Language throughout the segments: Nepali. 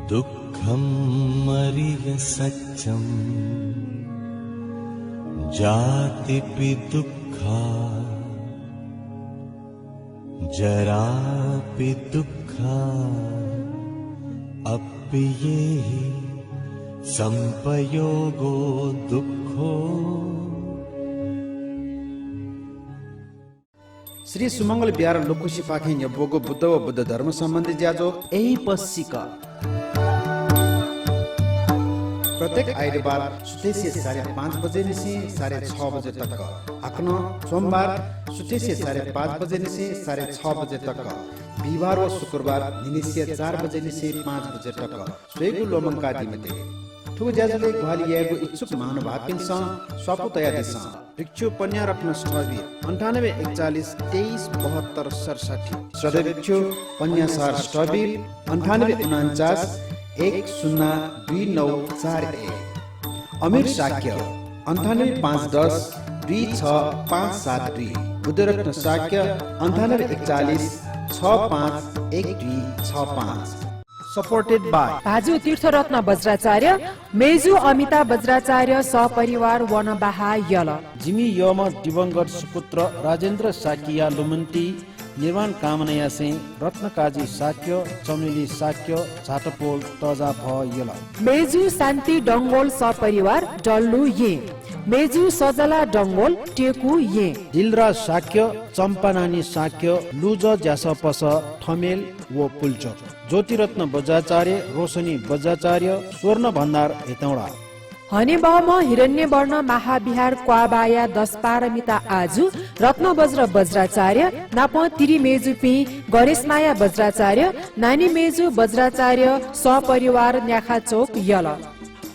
दुःखं मरिह सत्यं जातिपि दुःखा जरापि दुःखा अप्येहि संपयोगो दुःखो। श्री सुमंगल बिहार लोकुशी पाखे बोगो बुद्ध व बुद्ध धर्म सम्बन्धी ज्याजो यही पश्चिक प्रत्येक आइतबार सुतेसी 5:30 बजे निसी 6:30 बजे तक आकनो सोमबार सुतेसी 5:30 बजे निसी 6:30 बजे तक बिहिबार व शुक्रबार निनिसिया 4 बजे निसी 5 बजे तक सोइगु लोमंका दिमते ठुगु ज्याजोले ग्वालियरको इच्छुक महानुभावकिनसँग स्वापुतया दिस भिक्षु पन्या रत्न स्टबी 9841 23 72 67 सदय भिक्षु पन्या सार स्टबी 9849 102941 अमीर शाक्य 9851 26572 बुद्धरत्न शाक्य 9841 651265 सपोर्टेड बाय भाजु तीर्थरत्न वज्राचार्य मेजु अमिता वज्राचार्य सपरिवार वनबाहा यल जिमी यम दिवंगत सुपुत्र राजेन्द्र साकिया लुमन्ती निर्माण कामनाया से रत्नकाजी साक्य चमेली साक्य झाटपोल तजा भ यल मेजु शान्ति डंगोल सपरिवार डल्लु ये मेजु सजला डंगोल टेकु ये दिलराज साक्य चम्पानानी साक्य लुज ज्यासपस ठमेल व पुल्च ज्योतिरत्न बज्राचार्य रोशनी बज्राचार्य स्वर्ण भण्डार हेतौडा हने बम हिरण्य वर्ण महाविहार क्वाबाया 10 पारमिता आजु रत्न वज्र वज्राचार्य नाप तिरी मेजु पि गणेशमाया वज्राचार्य नानी मेजु वज्राचार्य सपरिवार न्याखा चौक यल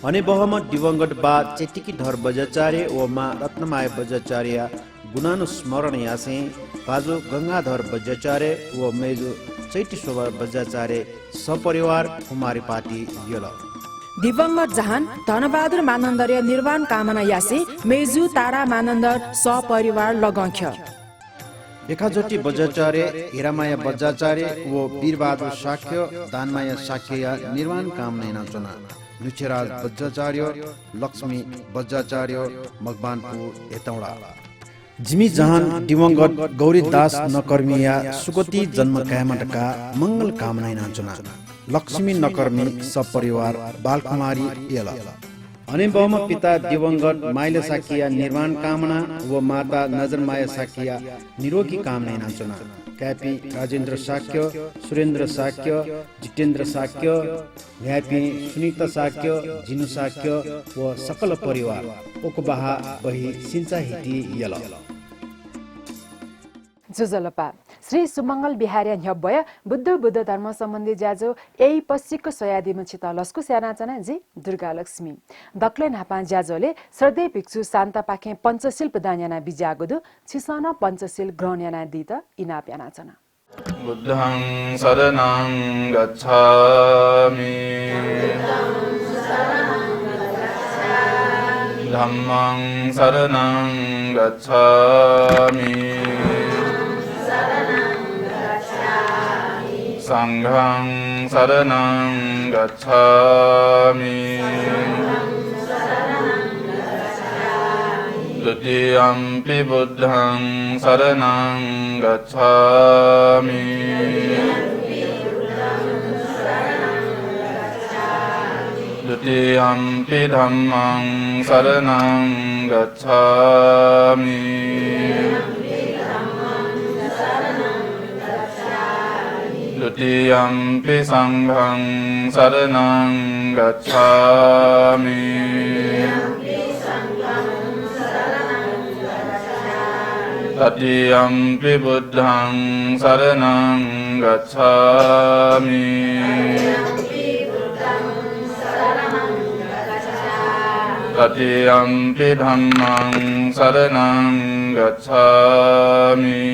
हने बहम दिवंगत बा चेटिकी धर बज्राचार्य व मा रत्नमाया वज्राचार्य गुणानुस्मरण यासे बाजु गंगाधर वज्राचार्य व मेजु चैती शोभा वज्राचार्य सपरिवार कुमारी पार्टी यल दिवंगत जहान धनबहादुर मानन्दर्य निर्वाण कामना यासे मेजु तारा मानन्दर सपरिवार लगंख्य रेखाज्योति वज्राचार्य हिरामाया वज्राचार्य व वीरबहादुर शाक्य दानमाया शाक्य निर्वाण कामना नाचना लुचेराज वज्राचार्य लक्ष्मी वज्राचार्य मकवानपुर हेतौडा जिमी जहान दिवंगत गौरी दास नकर्मिया सुगति जन्म कायमटका मंगल कामना नाचना लक्ष्मी नकर्मी सपरिवार बालकुमारी यल अनि बम पिता दिवंगत माइला साकिया निर्माण कामना व माता नजरमाया साकिया निरोगी कामना नाचना क्यापी राजेन्द्र साक्य सुरेन्द्र साक्य जितेन्द्र साक्य न्यापी सुनीता साक्य जिनु साक्य व सकल परिवार ओकबाहा बही सिंचा हिटी यल जुजलपा श्री सुमंगल बिहार्य न्यबय बुद्ध धर्म सम्बन्धी ज्याजो यही पश्चिमको सयादिमचित लस्कु स्यानाचना जी दुर्गा लक्ष्मी दक्लेन हापा ज्याजोले श्रद्धेय भिक्षु शान्ता पाखे पञ्चशील दान्याना बिजागुदु छिसन पञ्चशील ग्रहण्याना दित इनाप यानाचना बुद्धं शरणं गच्छामि धम्मं शरणं गच्छामि संघं शरणं गच्छामि द्वितीयंपि बुद्धं शरणं गच्छामि द्वितीयंपि धम्मं शरणं गच्छामि द्वितीयंपि संघं शरणं गच्छामि तृतीयंपि बुद्धं शरणं गच्छामि तृतीयंपि धम्मं शरणं गच्छामि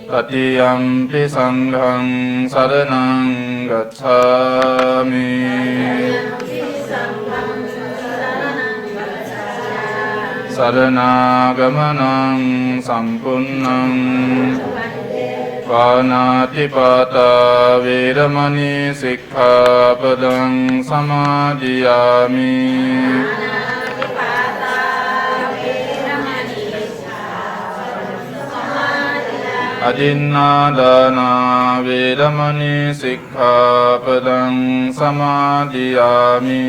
तृतीयंपि संघं शरणं गच्छामि शरणागमनं सम्पूर्णं පාණාතිපාතා වේරමණී සික්ඛාපදං සමාදියාමි අදින්නාදානා වේරමණී සික්ඛාපදං සමාදියාමි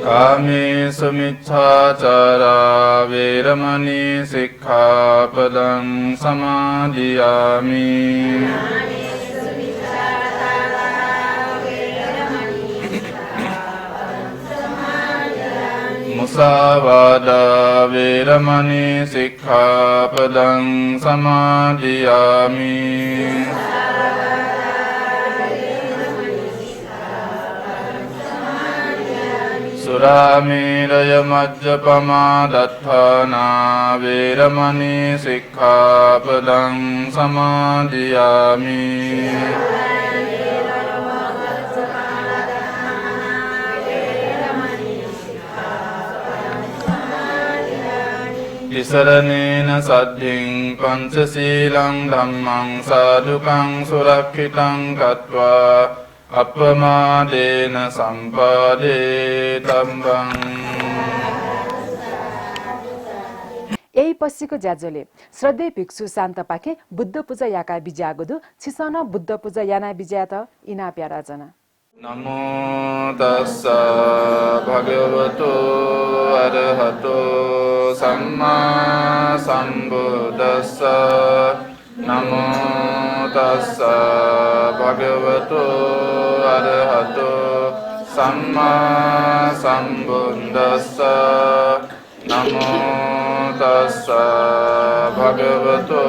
කාමේසු මිච්ඡාචාරා වේරමණී සික්ඛාපදං සමාදියාමි මුසාවාදා වේරමණී සික්ඛාපදං සමාදියාමි සුරාමේරය මජ්ජපමා දත්තානා වේරමණී සික්ඛාපදං සමාදියාමි තිසරණේන සද්ධින් පංචශීලං ධම්මං සාදුකං සුරක්ඛිතං කତ୍වා අපමාදේන සම්පාදේ තම්බං यही पछिको ज्याजोले श्रद्धेय भिक्षु शान्त पाखे बुद्ध पूजा याका बिजागुदु छिसन बुद्ध पूजा याना बिजा त इना प्यारा जना නමෝ තස්ස භගවතු අරහතෝ සම්මා සම්බුද්දස්ස නමෝ තස්ස භගවතු අරහතෝ සම්මා සම්බුද්දස්ස නමෝ තස්ස භගවතු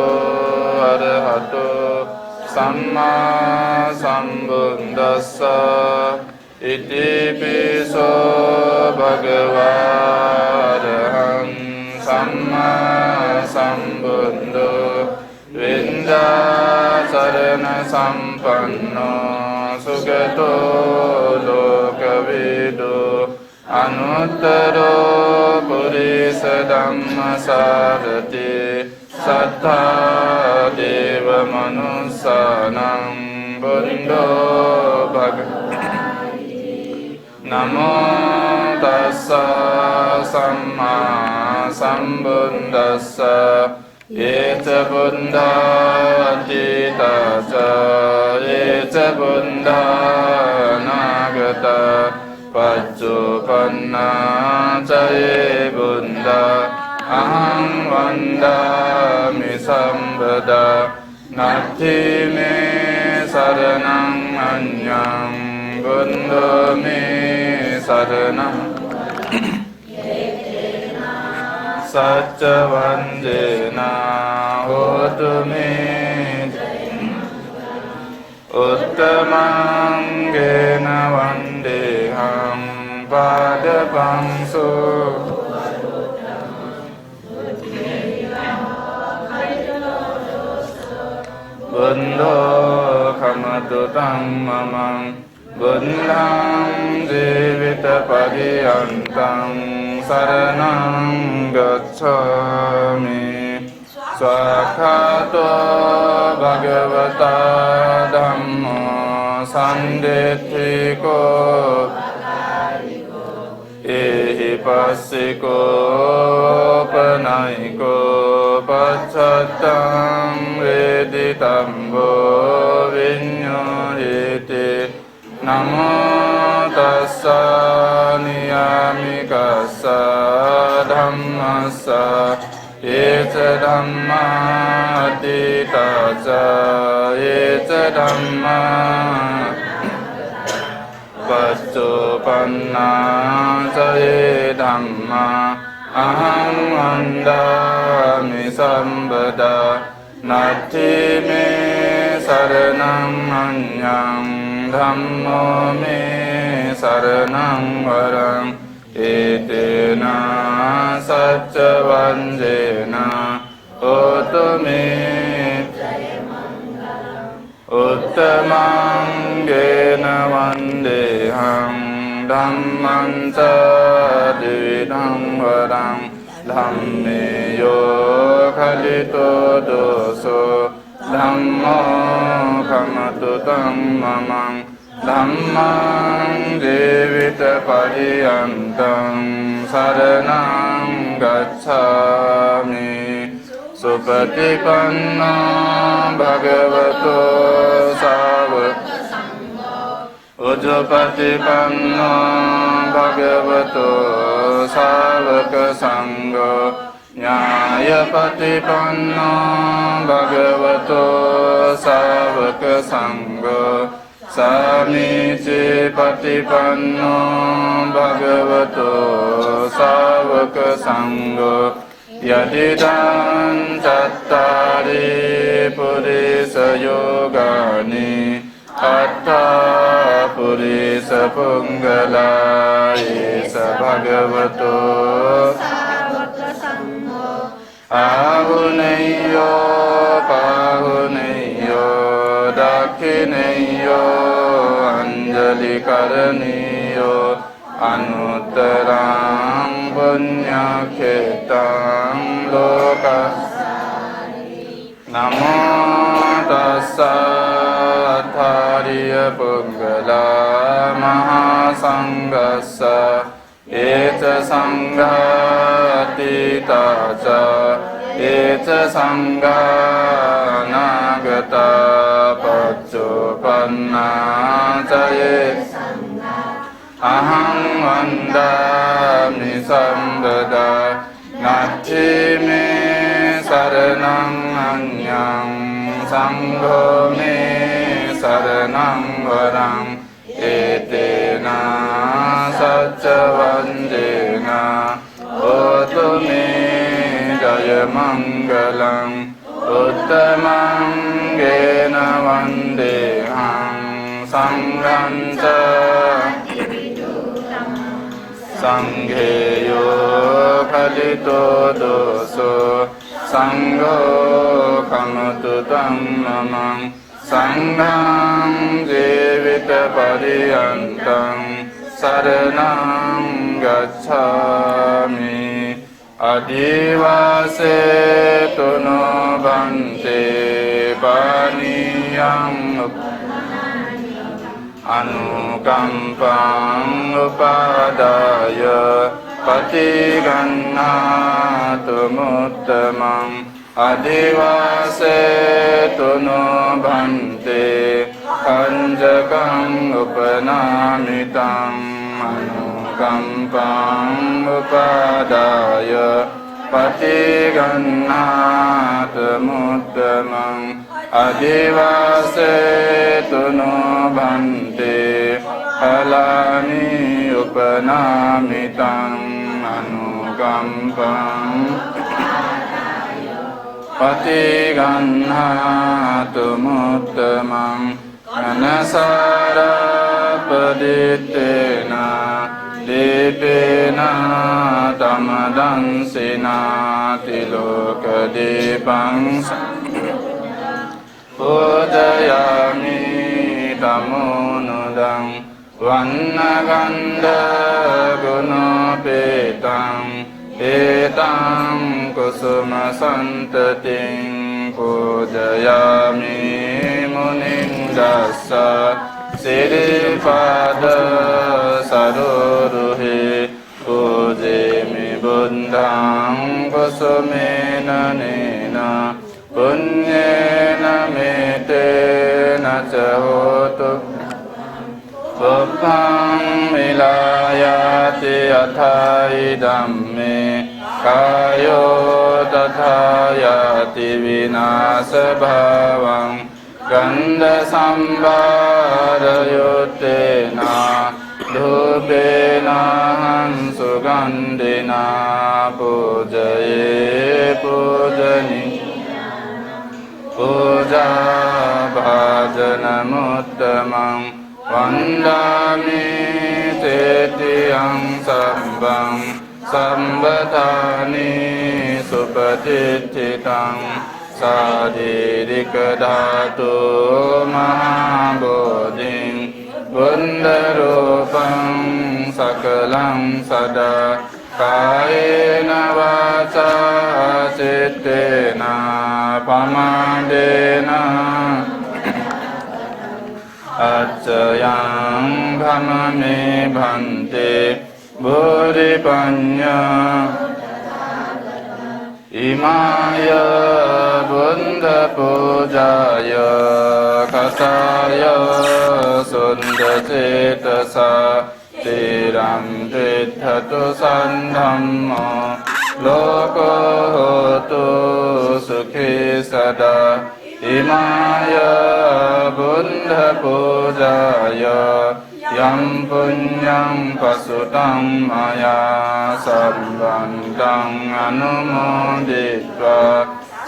අරහතෝ සම්මා සම්බුද්දස්ස ඉතිපිසෝ භගවාරහං සම්මා සම්බුද්ධෝ වින්දා සරණ සම්පන්නෝ සුගතෝ ලෝකවිදු අනුත්තරෝ පුරිස ධම්මසාරති සත්තා දේව මනුස්සානං බුද්ධෝ භගවති නමෝ තස්ස සම්මා සම්බුද්දස්ස ඒත බුද්ධාති තස්ස ඒත බුද්ධානාගත පච්චුපන්නා චයේ බුද්ධා අහං වන්දාමි සම්බදා නත්ථි මේ සරණං අඤ්ඤං බුද්ධෝ මේ සරණං සච්ච වන්දනා හෝතු මේ උත්තමං ගේන වන්දේහං පාදපංසු බුද්ධෝ කමතු තම්මමං බුද්ධං ජීවිත පරියන්තං සරණං ගච්ඡාමි ස්වාඛාතෝ භගවතා ධම්මෝ සම්දෙත්තිකෝ එහි පස්සිකෝ පනයිකෝ පච්චත්තං වේදිතම්බෝ විඤ්ඤායේති නමෝ තස්ස නියාමිකස්ස ධම්මස්ස ඒත ධම්මාති තස්ස ඒත ධම්මා පච්චුපන්නා චයේ ධම්මා අහං වන්දාමි සම්බදා නත්ථි මේ සරණං අඤ්ඤං ධම්මෝ මේ සරණං වරං ඒතේන සච්ච වන්දේන හෝතු මේ උත්තමං ගේන වන්දේහං Dhamman ca dividang vadang Dhamme yo khalito doso Dhammo kamatu tammamang Dhammang jivita pariyantam saranang gacchami Supatipanno bhagavato savaka Ujjapatipanno bhagavato savaka sangho Nyayapatipanno bhagavato savaka sangho Samici patipanno bhagavato savaka sangho Yadidam cattari purisa yogani Atta purisa punggala isa bhagavato Ahuneyo pahuneyo dakhineyo anjali karaniyo Anuttarang punyakhetang lokasari Namo tassa Athariya Punggala Mahasanggassa Eta Sangha Atita Ca Eta Sangha Anagata Paccupanna Caye Aham Vandami Sambada Natti me saranang anyang Sangho me saranang varang Etena satcha vandena Otu me jaya mangalang Uttamang gena vandehang Sangham ca Sangheyo khalito doso Sangho kamatu tammamang Sangham jivita pariyantam saranang gacchami Adivase tuno bante paniyang Anukampang upadaya patigannatu muttamang Adivase tuno bhante kanjakang upanamitam Anukampang upadaya patigannatu muttamang Adivase tuno bhante halani upanamitam anukampam patigannatu muttamang anasara paditena dipena tamadansina tilokadipang Pujayami tamunudang vannagandha gunopetang etang kusuma santating pujayami munindassa siripada saruruhi pujemi buddhang kusumena nena Punyena metena cahotu Buppang milayati athai dhamme Kayo tathayati vinasa bhavang Gandha sambhara yutena Dhupena sugandhina pujaye pujani Puja bhajanamuttamang Vandami tetiyang sabbang Sambatani supatititang Sadirika dhatu mahabodhing Bundarupang කුසලං සදා කායේන වාචා චිත්තේන පමාදේන අච්චයං භමමේ භන්තේ බුරිපඤ්ඤා ඉමාය බුද්ධ පූජාය කසාය සුන්ද චේතසා තිරං දිඨතු සන්ධම්මෝ ලෝකෝ හෝතු සුඛී සදා ඉමාය බුද්ධ පූජාය යම් පුඤ්ඤං පසුතං මයා සම්බන්තං අනුමෝදිत्वा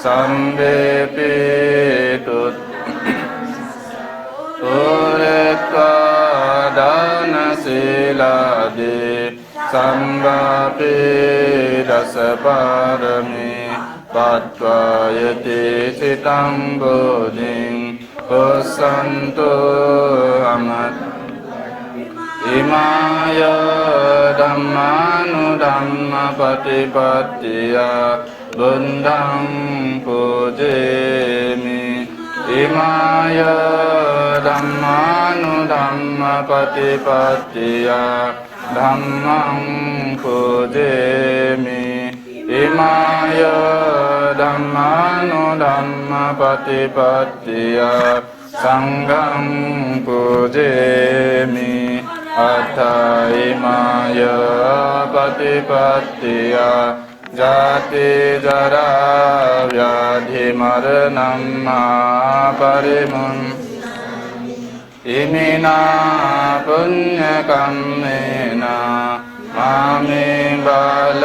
සම්බේපේතු උරත්වා දාන සීලාදී සම්බාපේ දස පාරමී පත්වා යති සිතං බෝධිං පොසන්තු අමත් ඉමාය ධම්මානුධම්ම පටිපත්තිය බුද්ධං පූජේමි ඉමාය ධම්මානුධම්ම පටිපත්තිය ධම්මං පූජේමි ඉමාය ධම්මානුධම්ම පටිපත්තිය සංඝං පූජේමි අතයිමාය පටිපත්තිය ජාති ජරා ව්‍යාධි මරණං පරිමුං ඉමිනා පුඤ්ඤ කම්මේන මාමේ බාල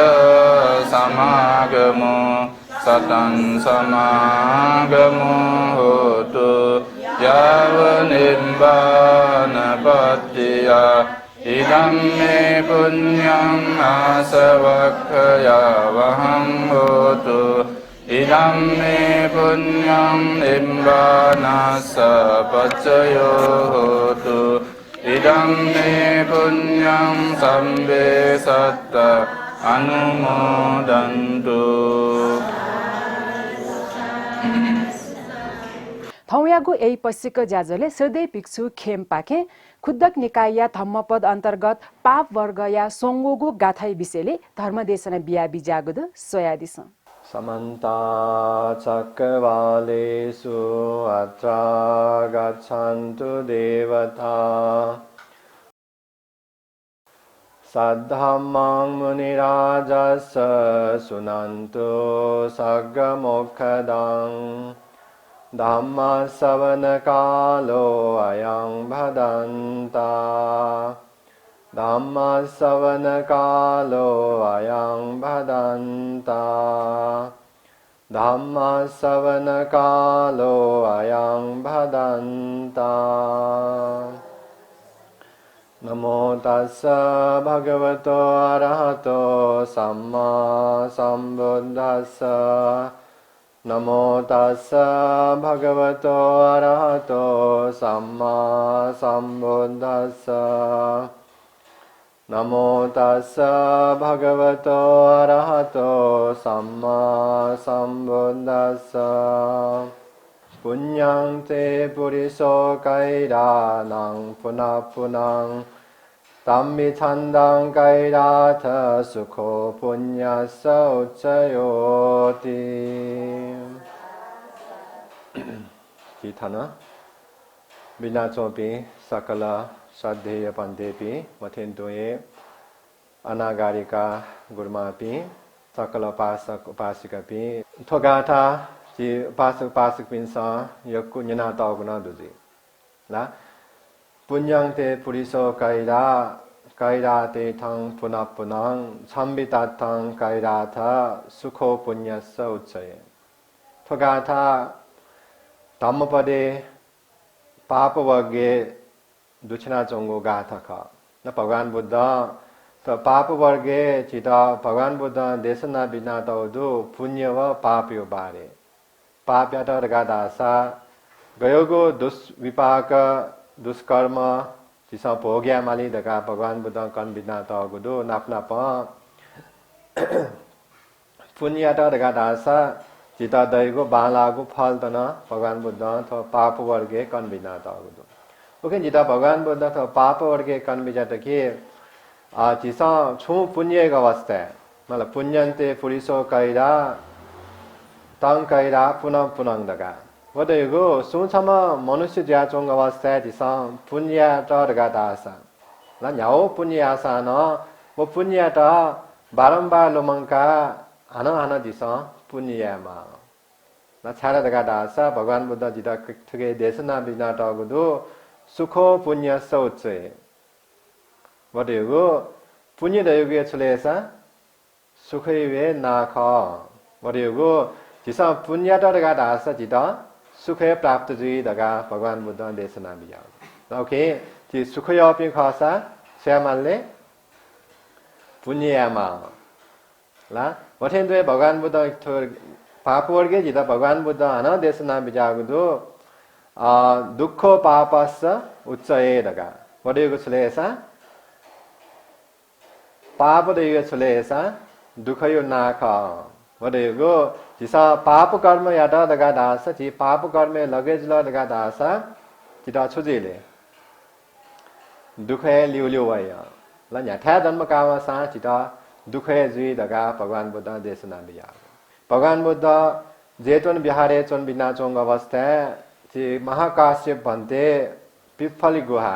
සමාගමෝ සතං සමාගමෝ හෝතු යාව නිබ්බාන පත්තිය ඉදම් මේ පුඤ්ඤං ආසවක්ඛයා වහං හෝතු ඉදම් මේ පුඤ්ඤං නිබ්බානස්ස පච්චයෝ හෝතු ඉදම් මේ පුඤ්ඤං සම්බේ සත්ත අනුමෝදන්තු थौयागु यही पश्चिको ज्याजोले हृदय भिक्षु खेम पाखे खुद्दक निकाय या धम्मपद अन्तर्गत पाप वर्ग या सोङ्गोगु गाथाई विषयले धर्मदेशन बिया बिजागुद सोयादिस समन्ता चक्रवालेषु अत्रा गच्छन्तु देवता सद्धम्मं मुनिराजस्य शृण्वन्तु सग्गमोक्षदं धम्मश्रवणकालो अयं भदन्ता धम्मश्रवणकालो अयं भदन्ता धम्मश्रवणकालो अयं भदन्ता नमो तस्स भगवतो अरहतो सम्मा सम्बुद्धस्स नमो तस्स भगवतो अरहतो सम्मा सम्बुद्धस्स नमो तस्स भगवतो अरहतो सम्मा सम्बुद्धस्स पुण्यं ते पुरिसो कैरानं पुनः पुनः तम्मिछन्दं कैराथ सुखो पुण्यस्य उच्चयोति किथन बिना चोपी सकल श्रद्धेय पन्थेपी मथेन्तोये अनागारिका गुरुमापी सकल उपासक उपासिकापी थोगाथा कि उपासक उपासक पिन्सा यक्कु न्यना तागुना दुजी ला पुण्यं ते पुरिसो कैरा ते थं पुनः पुनः छम्बिताथं कैराथ सुखो पुण्यस्य उच्चये थोगाथा धम्मपदे पापवर्गे दुछना चोंगो गाथा खा न भगवान बुद्ध तो पापवर्गे चिता भगवान बुद्ध देशना बिना तौदु पुण्य व पाप यो बारे पाप यात गादासा गयोगो दुष्विपाक दुष्कर्म जिसा भोग्या माली दगा भगवान बुद्ध कन बिना तो गुदो नापना प पुण्य त दगा दासा जिता दैगो बालागो फल त न भगवान बुद्ध थ पाप वर्गे कन बिना तो गुदो ओके जिता भगवान बुद्ध थ पाप वर्गे कन बिजा त के जिसा छु पुण्य का अवस्था मतलब पुण्यन्ते पुरुषो कैरा तंग कैरा पुनः पुनः दगा वदैगो सुछम मनुष्य ज्याचोंग अवस्था जिसा पुण्य त दगा दासा ल न्याओ पुण्य आसा न वो पुण्य त बारंबार लोमंका हाना जिसा पुण्य मा न छाड़ा दगा दासा भगवान बुद्ध जिता ठगे देशना बिना त गुदो सुखो पुण्य सौचे वदैगो पुण्य दयोगे छलेसा सुखैवे नाख वदैगो जिसा पुण्य त दगा दासा जिता सुखे प्राप्त जुई दगा भगवान बुद्ध देशना बिया ओके जी सुख योपि खासा श्यामले पुण्यमा ला वथेन्द्र भगवान बुद्ध पाप वर्गे जिता भगवान बुद्ध हन देशना बिजागुदो दुःखो पापस उच्चये दगा वडेगो छलेसा पाप देयो छलेसा दुखयो नाख वडेगो जिसा पाप कर्म यादा दगा दासा जी पाप कर्म लगेज ल दगा दासा जिता छुजेले दुखे लिउ वय ल न्याथा जन्म कावा सा जिता दुखे जुई दगा भगवान बुद्ध देशना बिया भगवान बुद्ध जेतवन बिहारे चोन बिना चोंग अवस्था जी महाकाश्यप भन्ते पिप्फली गुहा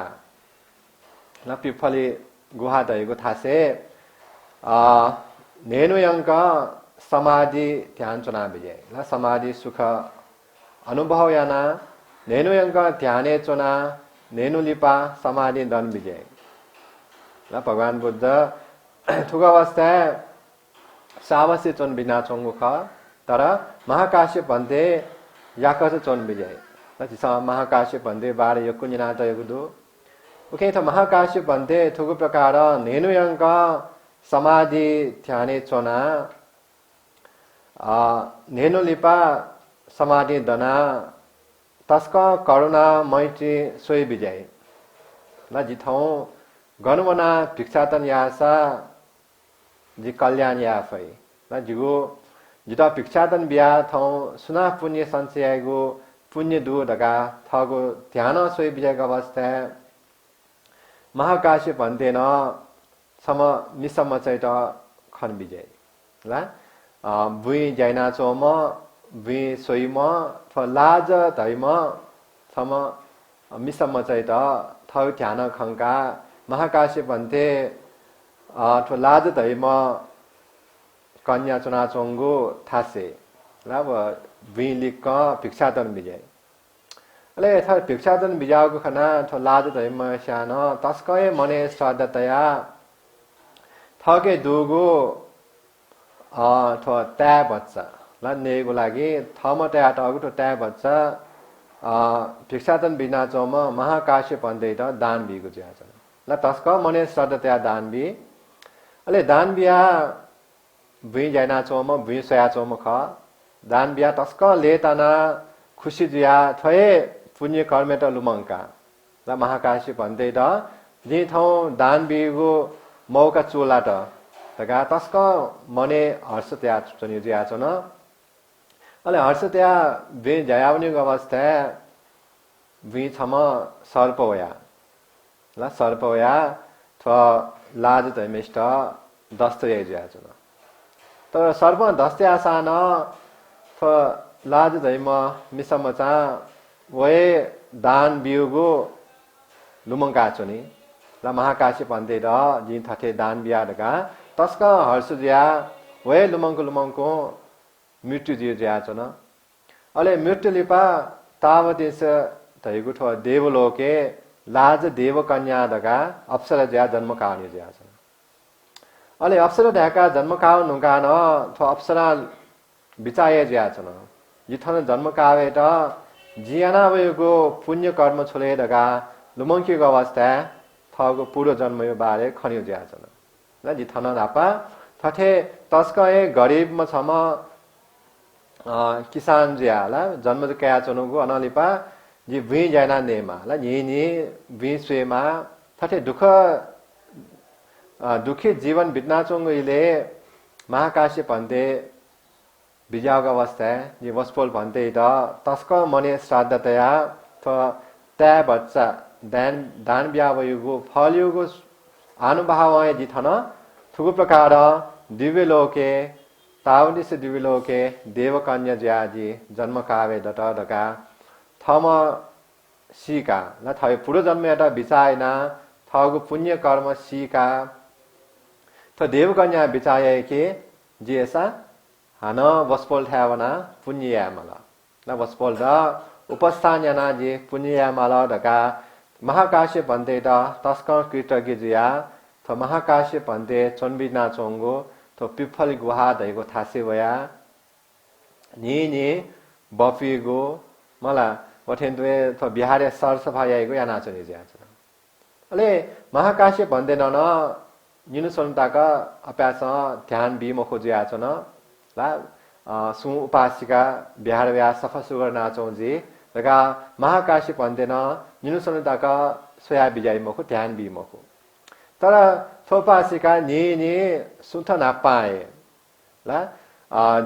ल पिप्फली गुहा दैगो थासे नेनु यंक समाधि ध्यान चुना बिजे ल समाधि सुख अनुभव याना नेनु यंक ध्याने चुना नेनु लिपा समाधि दन बिजे ल भगवान बुद्ध ठुक अवस्था सावस्य चोन बिना चोंगु ख तर महाकाश्यप भन्ते याकस चोन बिजे ल जिसा महाकाश्यप भन्ते बारे यो कुनिना त युदु ओके त महाकाश्यप भन्ते ठुक प्रकार नेनु यंक समाधि ध्याने चोना नेनु लिपा समाधि दना तस्का करुणा मैत्री सोई बिजय ल जिथौ गनुवना भिक्षातन यासा जी कल्याण याफै ल जिगो जिता भिक्षातन बिया थौ सुना पुण्य संचयगो पुण्य दु दगा थगो ध्यान सोई बिजय अवस्था महाकाश्य भन्तेन सम निसम चैत खन बिजय ल बुई जैना चोम बुई सोइम थ लाज धैम सम मिसम चैत थौ ध्यान खंका महाकाश्य भन्ते थो लाज धैम कन्या चुना चोंगु थासे ल बुई लिक भिक्षातन बिजय अले यथा भिक्षातन बिजाको खना थो लाज धैम स्यान तस्कय मने श्रद्धतया थगे दुगु थो त्या बच्चा ल नेगु लागि थम त्या टगु थो त्या बच्चा भिक्षातन बिना चोम महाकाश्य भन्दै त दान बिगु ज्याछ ल तस्क मने श्रद्धतया दान बि अले दान बिया बुई जैना चोम बुई सया चोम ख दान बिया तस्क लेतना खुशी जुया थए पुण्य कर्मे त लुमंका ल महाकाश्य भन्दै त जे थौ दान बिगु मौका चोला त तगा तस्क मने हर्ष त्या चनि जुया छ न अले हर्ष त्या बे जयावनी अवस्था बि छम सर्प होया ल सर्प होया थ लाज धमिष्ठ दस्त जुया छ न तर सर्प दस्ते आसान थ लाज धैम मिसम चा वए दान बिउगो लुमंका चनि ल महाकाश्य भन्दै र जि थथे दान बिया दगा तस्क हर्ष ज्या वए लुमंको मृत्यु जियो ज्या छ न अले मृत्यु लिपा तावदेश धैगु ठ देवलोके लाज देव कन्या दगा अप्सरा ज्या जन्म काउने ज्या छ अले अप्सरा ढाका जन्म काउ नुका न थ अप्सरा बिचाए ज्या छ न जिथन जन्म कावे त जियाना वयगो पुण्य कर्म छोले दगा लुमंकीको अवस्था थगो पूर्व जन्म यो बारे खनियो ज्या छ न ल जिथन नापा थथे तस्कए गरीब म छम किसान ज्या ल जन्म कया चनुगो अनलिपा जी भुई जैना नेमा ल नि भुई स्वेमा थाटे दुखी जीवन बितना चोंगले महाकाश्य भन्ते बिजावको अवस्था ये वस्पोल भन्ते त तस्क मने श्राद्धतया थ त्या बच्चा दान ब्यावयुगो फलयुगो अनुभव जिथन थुगु प्रकार दिव्य लोके तावनिस दिव्य लोके देवकन्या ज्याजी जन्म कावे दट दका थम सीका न थय पूर्व जन्म एउटा बिचाएना थगु पुण्य कर्म सीका त देवकन्या बिचाए के जेसा हान वस्पोल थावना पुण्य मला न वस्पोल द उपस्थान याना जे पुण्य मला दका महाकाश्य भन्ते त तस्क कृतज्ञ जिया थ महाकाश्य भन्ते चोनबिना चोंगो थ पिफल गुहा दैगो थासे वया नि बफिगो मला वठेन्द्वे थ बिहारे सरसफाइको याना चनि ज्या छ अले महाकाश्य भन्ते न निनु सन्ताका अप्यास ध्यान बिमखो ज्या छ न ला सु उपासिका बिहार व्या सफा सुगर नाचौं जी दका महाकाश्य भन्ते न निनु सन्ताका सोया बिजाइ मखो ध्यान बिमखो तर थोपासिका नि सुथ नापाए ला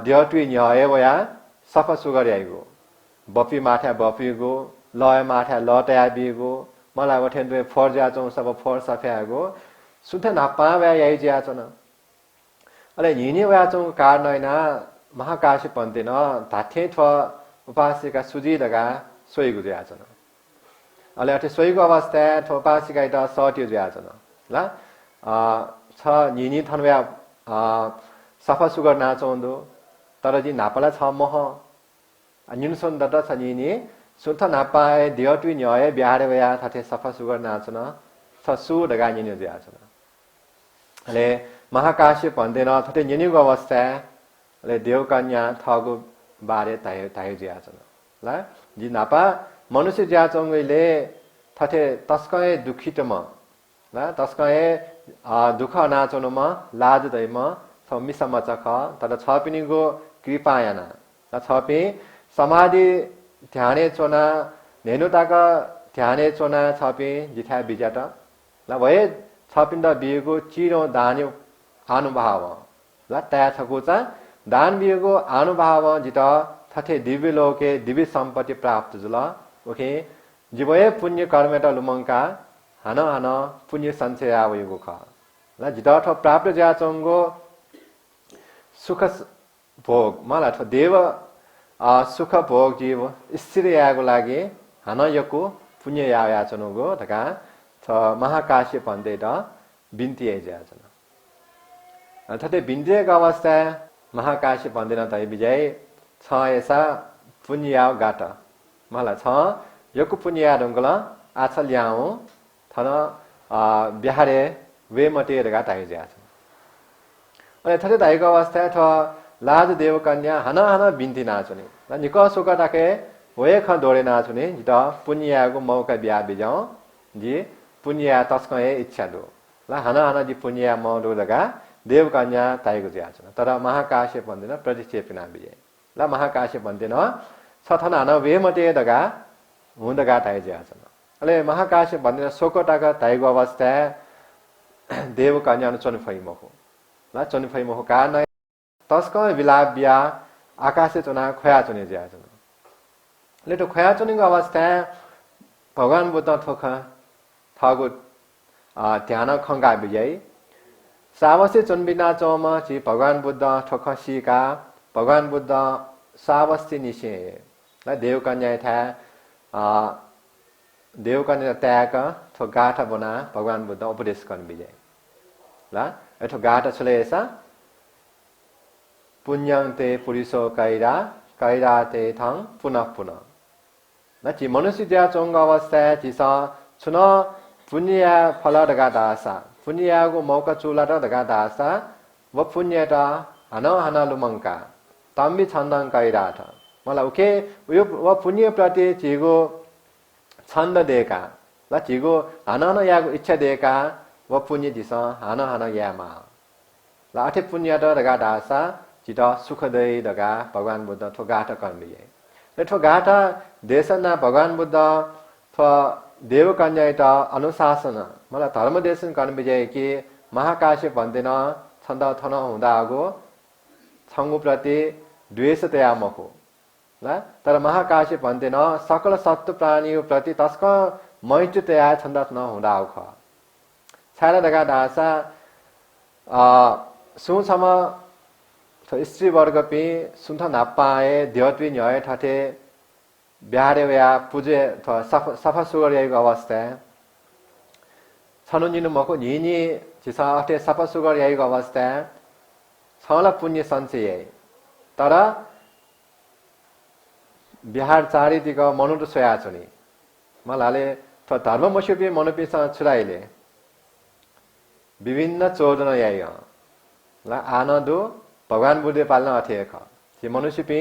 ड्यटुइ न्याय वया सफा सुगर याइगो बफी माठा बफीगो लय माठा लटया बिगो मलाई वठेन्द्वे फोर ज्याचौं सब फोर सफ्यागो सुथ नापा व्या याइ ज्याचन अले निनि व्याचौं कारणैना महाकाश्य भन्ते न धाथे थ उपासिका सुजी दगा सोइगु ज्याचन अले अथे सोइगु अवस्था थोपासिका त सट्यो ज्याचन ला छ निनी थनव्या सफा सुगर नाचौंदो तर जी नापला छ मह निनसन दत छ निनी सुथ नापाए दियटुइ न्याय बिहार वया थाथे सफा सुगर नाचन छ सु दगा निनि ज्याचन अले महाकाश्य भन्दैन थटे निनिगो अवस्था अले देवकन्या थगु बारे ताइ ज्याचन ला जी नापा मनुष्य ज्याचौंगले थटे तस्कए दुखितम ला तस्कए दुख नाचौनमा लाज दैम मिसम चख तर छपिनिगो कृपायाना ला छपि समाधि ध्याने चोना नेनुताका ध्याने चोना छपि जिथा बिजाट ला भए छपिन्द बिएको चिरो दान्यो अनुभव ला त्या छकुचा दान बिएको अनुभव जित थथे दिव्य लोके दिव्य सम्पत्ति प्राप्त जुल ओके जीवए पुण्य कर्मेटा लुमंका हान पुण्य संचय आवयुगो ख ला जित प्राप्त ज्याचंगो सुख भोग मलाई थ देव सुख भोग जीव स्थिर यागो लागि हान यको पुण्य याचनगो तका थ महाकाश्य भन्दै त बिन्ती ज्याचन थते बिन्तीको अवस्था महाकाश्य भन्दैन त बिजय छ एसा पुण्य याव गाट मलाई छ यको पुण्य याडंगल आछ ल्याउ थन बिहारे वे मटेर गाट आइ ज्याचन अनि थते दाइको अवस्था थ लाज देवकन्या हान बिन्ती नाचुने ल निक सुक ताके होए ख दोरे नाचुने जित पुण्यको मौका बिया बिजाउ जी पुण्य तस्कए इच्छा दो ल हान जी पुण्य मौदो दगा देवकन्या ताइको ज्याचन तर महाकाश्य भन्दैन प्रतिक्षेपना बिजे ल महाकाश्य भन्दैन छथन हान वे मटे दगा हुँदगा ताइ ज्याचन अले महाकाश्य भन्दैन सोकोटाका ताइको अवस्था देवकन्या चनफै मखो ल चनफै मखो कारण तस्क विलाप बिया आकाशे चुना खया चुने ज्याचन ले तो खया चुनेको अवस्था भगवान बुद्ध थोख थगु ध्यान खंगा बिजय सावसे चुनबिना चौमा छि भगवान बुद्ध ठोख सिका भगवान बुद्ध सावस्ति निसे ल देवकन्या था देवकन्या त्याग थो गाठा बना भगवान बुद्ध उपदेश गर्न बिजय ल एठो गाठा छलेसा पुण्यं ते पुरुषो कैरा कैरा ते थं पुनः पुनः न छि मनुष्य ज्या चोंग अवस्था छिस छुन पुण्य फल दगा दासा पुण्यको मौका चुला र दगा दासा व पुण्य त हान लुमंका तम्बी छन्दं कैरा थ मलाई उके यो व पुण्य प्रति छिगो छन्द देका ल छिगो हान याको इच्छा देका व पुण्य दिस हान यामा ल अठे पुण्य त दगा दासा जित सुखदय दगा भगवान बुद्ध थो गाठा कर्मिए ले थो गाठा देशना भगवान बुद्ध थ देवकन्या एउटा अनुशासन मलाई धर्मदेशन गर्न बिजे कि महाकाश्यप भन्दैन छन्द थन हुँदा आगो छङ्गुप्रति द्वेष तया मको ल तर महाकाश्यप भन्दैन सकल सत्व प्राणीप्रति तस्क मैत्री तया छन्द थन हुँदा आउ ख छाला दगा दासा सुछम स्त्री वर्ग पि सुन्थ नापाए देवत्वी न्याय ठाटे बिहारे या पूजे सफा सुगर याको अवस्था छनुनिनु मको निनी जिसा अटे सफा सुगर याको अवस्था छला पुण्य सञ्चय तर बिहार चारिदिक मनुट सोया छुनी मलाले धर्म मस्युपि मनुपिसँग छुराइले विभिन्न चोदन याय ल आनदो भगवान बुद्धे पाल्न अथेख जे मनुष्यपि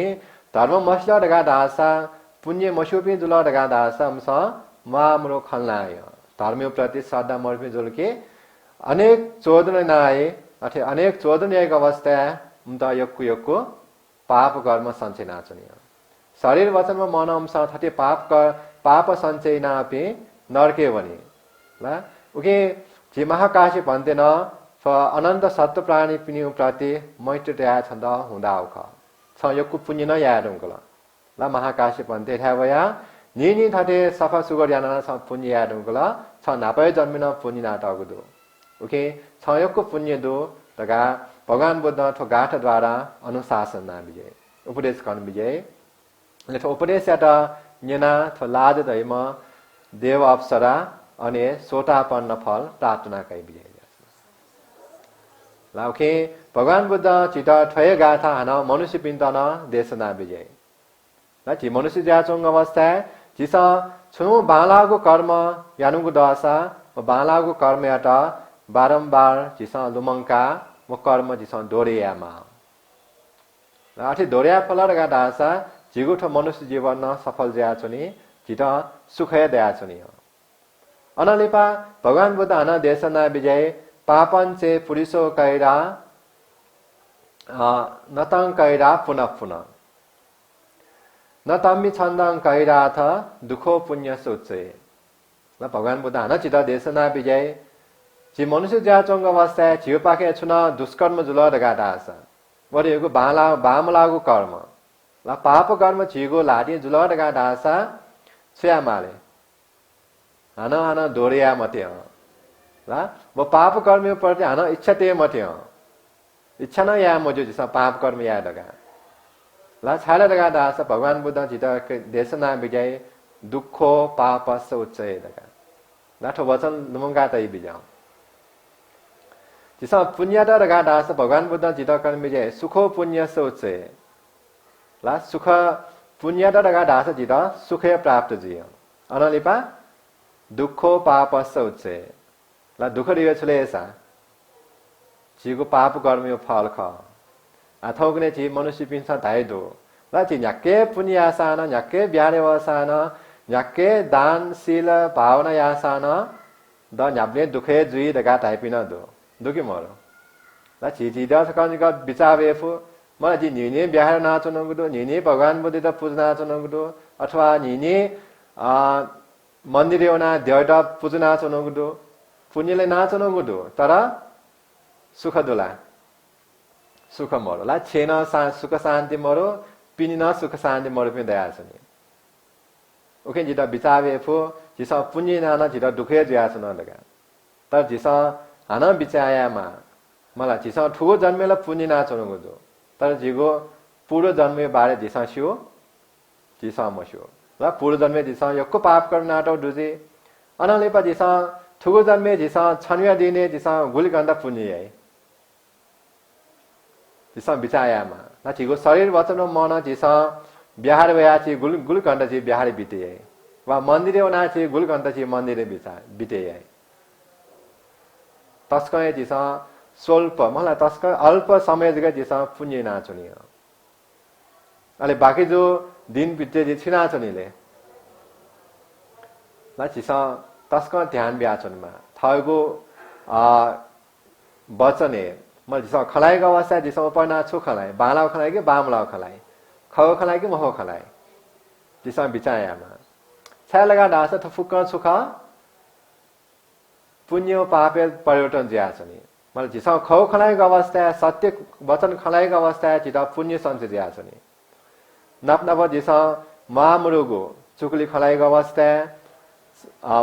धर्म मस्ल डगा दासा पुण्य मस्युपि जुल डगा दासा हमस मामरो खल्नाय धर्म प्रति श्रद्धा मर्पि जुल के अनेक चोदन नाए अथे अनेक चोदन याक अवस्था उन्त यक्कु पाप कर्म सञ्चय नाचनिय शरीर वचनमा मन अंश थटे पाप सञ्चय नापि नरके भने ल उके जे महाकाशी भन्दैन अनन्त सत्व प्राणी पिनिउ प्रति मैत्री तया छन्द हुँदा आउख छ यक्कु पुण्य न याडुङ्गल ल महाकाशी भन्ते थावया निनी थटे सफा सुगर याना छ पुण्य याडुङ्गल छ नापय जन्मिन पुण्य नाटगदो ओके छ यक्कु पुण्य दो तगा भगवान बुद्ध थो गाठद्वारा अनुशासन ना बिजे उपदेश गर्न बिजे ले थो उपदेश यात न्यना थो लाज दैम देव अप्सरा अनि सोटापन्न फल प्रार्थना कै बिजे लाउखे भगवान बुद्ध चिता ठय गाथा हन मनुष्य पिन्तन देशना बिजे ल छि मनुष्य ज्याचोङ अवस्था जिस छु बालाको कर्म यानुको दशा बालाको कर्म यात बारम्बार जिस लुमङ्का म कर्म जिस दोरेयामा आठे दोरेया फलरगा दासा जिगुठ मनुष्य जीवन सफल ज्याचोनी जिता सुखय दयाचोनी अनलिपा भगवान बुद्ध हन देशना विजय पापञ्चे पुरुषो कैरा नतं कैरा पुनः पुनः नतम्मी छन्दं कैराथ दुखो पुण्य सोचे ल भगवान बुद्ध हन चिता देशना विजय जी मनुष्य ज्याचोङ अवस्था छिउ पाके छुन दुष्कर्म जुल दगा दास वरेको बामलागु कर्म ल पाप कर्म छिगो लाडी जुल दगा दासा छ्यामाले हन दोरिया मते ल म पाप कर्म प्रति हन इच्छा ते मते इच्छा न या मजो जिस पाप कर्म या दगा ल छाला दगा दास भगवान बुद्ध चिता देशना विजय दुखो पापस उच्चय दगा लाठो वचन नुमंगा तै बिजाउ जिस पुण्यता दगा दास भगवान बुद्ध चिता कर्म विजय सुखो पुण्य सोचे ला सुख पुण्यता दगा दास चिता सुखे प्राप्त जिय अनलिपा दुखो पापस उच्चे ला दुख दिए छलेसा जिगो पाप कर्म यो फल ख अथौगने छि मनुष्य पिन्छ धाइदो ला छि न्याके पुण्य आसान न्याके ब्यारे वसान न्याके दान शील भावना यासान द न्याब्ने दुखे जुई दगा टाइपिन दो दुखी मरो ला छि छि द सकन ग बिचावेफु मलाई जि निने ब्याहे नाचनगुदो निने भगवान बुद्धि त पूजना नाचनगुदो अथवा निने मन्दिर एउना देवता पूजना नाचनगुदो पुण्यले नाचनगुदो तर सुख दोला सुख मरो ला छेन सुख शान्ति मरो पिनि न सुख शान्ति मरो पनि दया छ नि ओके जिता बिचावेफु जिस पुण्य नाना जिता दुखे ज्या छ न लगा तर जिस हान बिचायामा मलाई जिस ठुलो जन्मेला पुण्य नाचनगुदो तर जिगो पूर्व जन्मे बारे जिस सियो जिस मस्यो ल पूर्व जन्मे जिस यक्को पाप कर्म नाटो दुजे अनलेपा जिस ठुलो जन्मे जिस छन्या दिने जिस गुली गन्दा पुण्य है जिस बिचायामा न छिगो शरीर वचन मन जिस बिहार भया छि गुल गन्दा छि बिहार बिते है वा मन्दिर ओना छि गुल गन्दा छि मन्दिर बिते है तस्कय जिस स्वल्प मलाई तस्क अल्प समय जगह जिस पुण्य नाचुनी अले बाकी जो दिन बिते जे छिना चुनीले ल जिस तस्क ध्यान ब्याचनमा थगो वचने म जिस खलाइको अवस्था जिस पर्ना छु खलाइ बालाउ खलाइ कि बामलाउ खलाइ खगो खलाइ कि महो खलाइ जिस बिचायामा छाया लगा डास त फुक्क सुख पुण्य पापे परिवर्तन ज्या छ नि मलाई जिसा खौ खलाएको अवस्था सत्य वचन खलाएको अवस्था जिता पुण्य सञ्चय ज्या छ नि नप नप जिसा महामुरुगो चुकली खलाएको अवस्था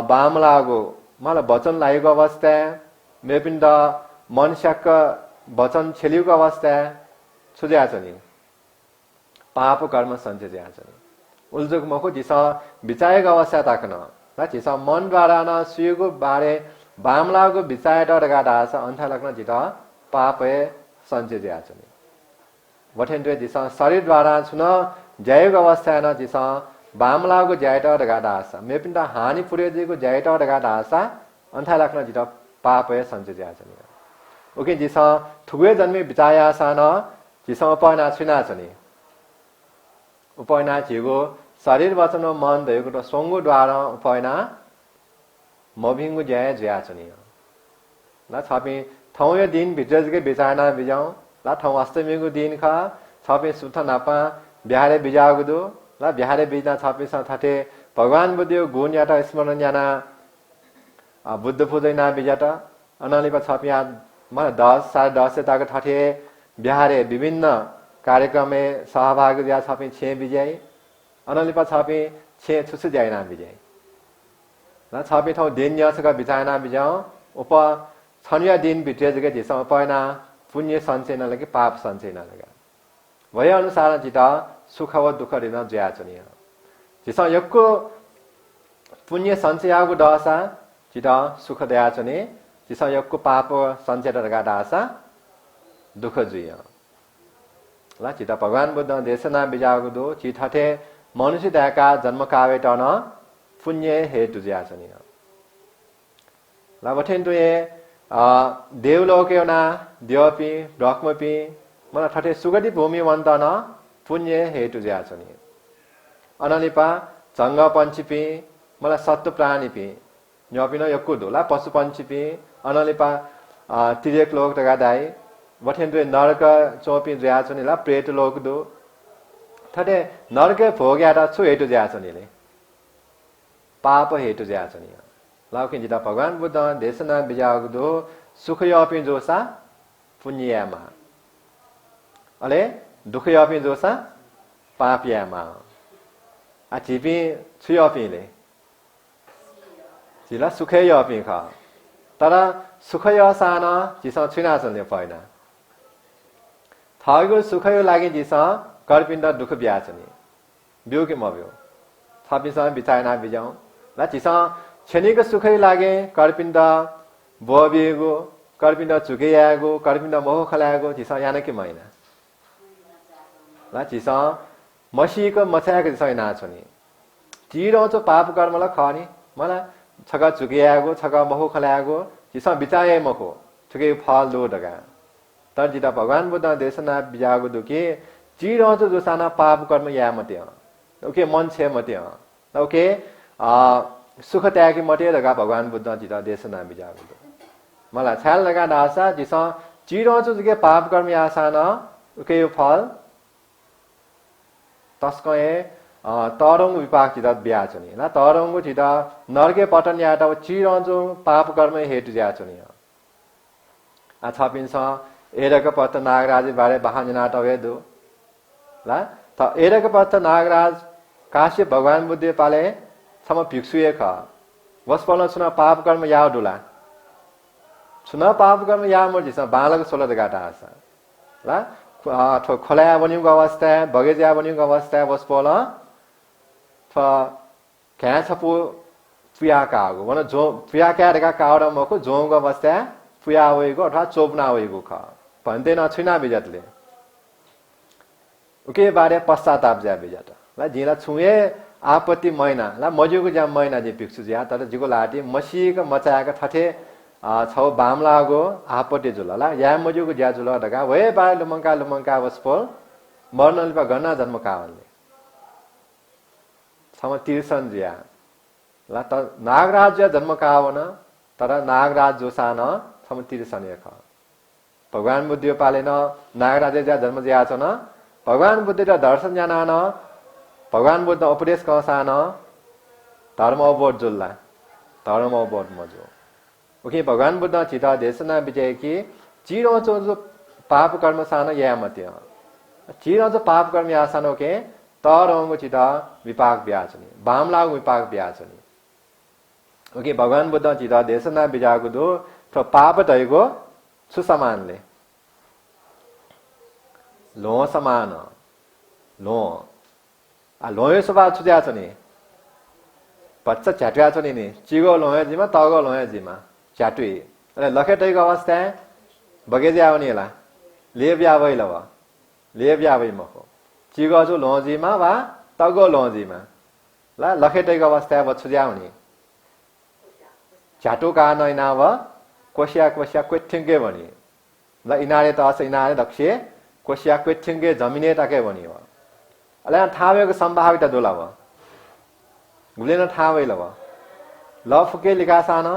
बाम लागो मलाई वचन लागेको अवस्था मेपिन्द मनुष्यक वचन छेलिएको अवस्था सुझ्या छ नि पाप कर्म सञ्चय ज्या छ नि उल्जुक मको जिसा बिचाएको अवस्था ताकन ल जिसा मनद्वारा न सुयुगो बारे बामलागो बिचाएर रगाडा छ अन्था लग्न जिता पापे सञ्चय ज्या छ नि वठेन्द्र जिसा शरीरद्वारा छुन जयको अवस्था न जिसा बामलागो ज्याएट रगाडा छ मेपिन्द हानि पुर्यदिको ज्याएट रगाडा छ अन्था लग्न जिता पापे सञ्चय ज्या छ नि ओके जिसा ठुगे जन्मे बिचाया छ न जिसा उपना छुना छ नि उपना छिगो शरीर वचन मन भएको त सोङ्गोद्वारा उपना मभिङ्गो ज्याए ज्या छ नि ल छपी ठाउँ यो दिन भित्रजकै बिचाना बिजाउँ ल ठाउँ अष्टमीको दिन खा छपी सुथ नापा बिहारे बिजाएको दो ल बिहारे बिजना छपीसँग थटे भगवान बुद्ध गुण याटा स्मरण याना बुद्ध पूजना बिजाट अनालिपा छपी मलाई 10 साढे 10 ताको थटे बिहारे विभिन्न कार्यक्रम में सहभागी दिया छपी 6 बिजाई अनालिपा छपी 6 छुसु जाइना बिजाई न छपी ठाउँ दिन यसका बिचाना बिजाऊ उप छनिया दिन भित्र जगे जिसम पैना पुण्य सञ्चय नलगे पाप सञ्चय नलगा भए अनुसार जिता सुख व दुःख दिन ज्या चनिया जिसम यक्को पुण्य सञ्चय आगो दशा जिता सुख दया चने जिसम यक्को पाप सञ्चय रगा दासा दुःख जुया ला चिता भगवान बुद्ध देशना बिजागो दो चिठाथे मनुष्य दयाका जन्म कावे टन पुण्य हेतु ज्या चनिया ला वठेन्दुए देवलोकेना देवपी ब्रह्मपी मलाई ठटे सुगति भूमि वन्तन पुण्य हेतु ज्या चनि अनलिपा जंग पंचपी मलाई सत्व प्राणीपी न्यपिन यक्कु दोला पशु पंचपी अनलिपा तिरेक लोक तगादाई वठेन्दुए नरक चोपी ज्या चनि ला प्रेत लोक दो ठटे नरक भोग्याटा छु हेतु ज्या चनिले पाप हेतु ज्या चनिया लाउकिन जिता भगवान बुद्ध देशना बिजागदो सुख यापि जोसा पुण्यमा अले दुख यापि जोसा पापयामा आ चिपि छुयापिले जिला सुख यापि ख तर सुख यासान जिसा छुना चल्ने पैना थागो सुख यो लागि जिसा कर्पिन्द दुख ब्याचनी बिउ के मब्यो थापिसा बिचाइना बिजाउ ला जिसा क्षणिक सुखै लागे कर्पिन्द बोबिगो कर्पिन्द चुकेयागो कर्पिन्द मोह खलागो जिसा यानके महिना ला जिसा मसीको मछाको जिसा नाचनी तिरो तो पाप कर्मला खनी मला छगा चुकेयागो छगा मोह खलागो जिसा बिचाए मको चुके फल दो दगा तर जिता भगवान बुद्ध देशना बिजागो दुके तिरो तो जोसाना पाप कर्म या मते ओके मन छे मते ओके सुख त्यागी मटे लगा भगवान बुद्ध जिता देशना बिजागो मला छाल लगा दासा जिसा चिरो जुगे पाप कर्म आसान उके यो फल तस्कए तरंग विपाक जिता ब्याचनी ना तरंग जिता नरके पतन याटा चिरो जो पाप कर्म हेतु ज्याचनी आ छपिन्छ एरक पत नागराज बारे बहाजना तवेदु ला त एरक पत नागराज काश्य भगवान बुद्ध पाले सम भिक्षुए ख वस्पल छुना पाप कर्म या डुला छुना पाप कर्म या मर जिसा बालक सोलर गाटा आसा ला खोलाया बनिको अवस्था बगेजा बनिको अवस्था वस्पल थ क्या छपु पुया कागो वन जो पुया क्या रेका कावडा मको जोंगो अवस्था पुया होइगो अथवा चोपना होइगो ख भन्ते न छुना बिजतले उके बारे पश्चाताप जा बिजत ला जिला छुए आपत्ति मैना ला मजुको ज्या मैना जे भिक्षु ज्या तर जिको लाटी मसीको मचाका थथे छौ बाम लागो आपत्ति जुल ला या मजुको ज्या जुल ढका वे बा लुमंका वस्पोल मर्नलिपा गन्ना जन्म कावनले सम तिरसन ज्या ला त नागराज जन्म कावन तर नागराज जोसान सम तिरसन ख भगवान बुद्ध पालेन नागराज ज्या जन्म ज्या छन भगवान बुद्ध दर्शन जाना न भगवान बुद्ध उपदेश कसान धर्म अवबोध जुल्ला धर्म अवबोध मजो ओके भगवान बुद्ध चिता देशना विजय की चिरो जो पाप कर्म सानो या मत्य चिरो जो पाप कर्म या सानो के तरंगो चिता विपाक ब्याचनी बामलाग विपाक ब्याचनी ओके भगवान बुद्ध चिता देशना विजागु दो तो पाप दैगो सुसमानले लो समान लो आ लोय सभा छुद्या छ नि बच्चा छ्याट्या छ नि चिगो लोय जिमा तगो लोय जिमा छ्याटुई अरे लखेटैको अवस्था बगेजे आउनेला लेब्या भइलव लेब्या भइ मखो चिगो जो लोजिमा वा तगो लोजिमा ला लखेटैको अवस्था बछुद्या आउने छ्याटु का नैना व कोसिया कोसिया क्वेठिंगे भनी ल इनारे त अस इनारे दक्षे कोसिया क्वेठिंगे जमिने टाके भनी व अले थावेको सम्भावित दोलाव गुलेन थावैलव ल फुके लिखा सान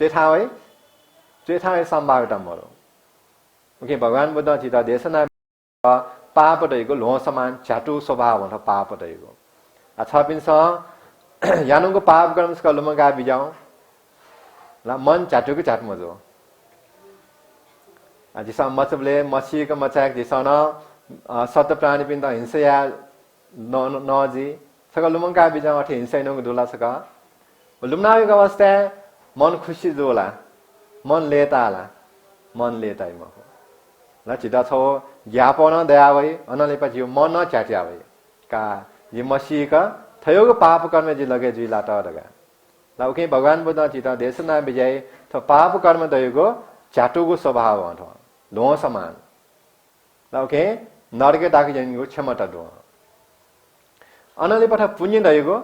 चेथावै सम्भावित मरो ओके भगवान बुद्ध चिता देशना पाप दैको लो समान छ्याटु स्वभाव हुन्छ पाप दैको छपिन्छ यानुको पाप कर्म लुमगा बिजाउ ला मन छ्याटुको छ्याट मजो जिसा मचबले मसीको मचाक जिसन सत्य प्राणी पिन्द हिंसा नजी सका लुमंगा बिजाउ अठे हिंसा नगु दुला सका लुमनाको अवस्था मन खुसी जोला मन लेताला मन लेताइ मको ल चिता छौ ज्ञापन दया भई अनले पछि मन न छ्याट्या भई का ये मसीका थयोको पाप कर्म जि लगे जि लाटा दगा ल ओके भगवान बुद्ध चिता देशना विजय त पाप कर्म दयको छ्याटुको स्वभाव हुन्छ लो समान ल ओके नरके दाके जनको क्षमता दो अनले पठ पुण्य दयको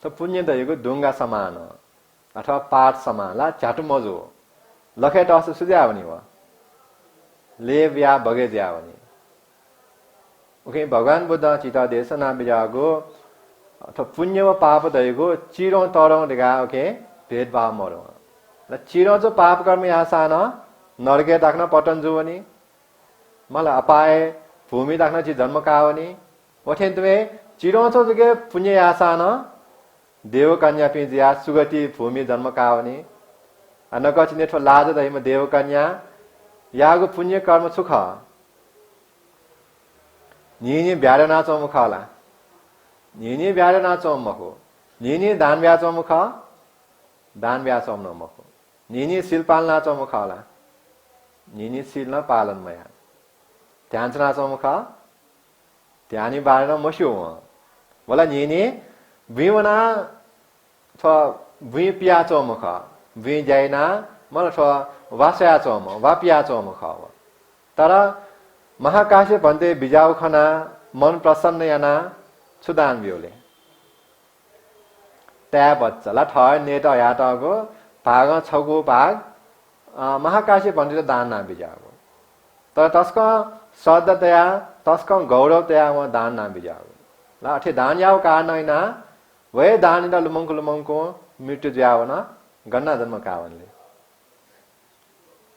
त पुण्य दयको ढुङ्गा समान अथवा पाठ समान ला छ्याटु मजो लखेट अस सुझ्या भने व लेव्या बगे ज्या भने ओके भगवान बुद्ध चिता देशना बिजागो अथवा पुण्य व पाप दयको चिरो तरौ दिगा ओके भेदभाव मरो ल चिरो जो पाप कर्म यासान नरके दाख्न पटन जुवनी मलाई अपाए भूमि दाख्न छि जन्म कावनी ओठेन्तवे चिरो छो जुगे पुण्य यासान देव कन्या पिजिया सुगति भूमि जन्म कावनी नकचिने ठो लाज दहिम देव कन्या यागो पुण्य कर्म सुख निनी ब्यारे नाचो मुखला निनी ब्यारे नाचो मखो निनी दान ब्याचो मुख दान ब्याचो न मखो निनी सिल पाल नाचो मुखला निनी सिल न पालन मया ध्यान नाचो मुख ध्यानी बारेन मस्यो वला निनी बिवना छ भुइ पियाचो मुख भुइ जाइना मल छ वास्याचो म वापियाचो मुख तर महाकाशे भन्ते बिजाउ खना मन प्रसन्न याना सुदान बियोले त्या बच्चाला ठय नेट याटको भाग छगु भाग महाकाशे भन्ते दान ना बिजाउ तर तस्क श्रद्धतया तस्क गौरवतया म दान ना बिजाउ ल अठे दान याउ कारण हैना वे दान द लुमंको मृत्यु ज्याव न गन्ना जन्म कावनले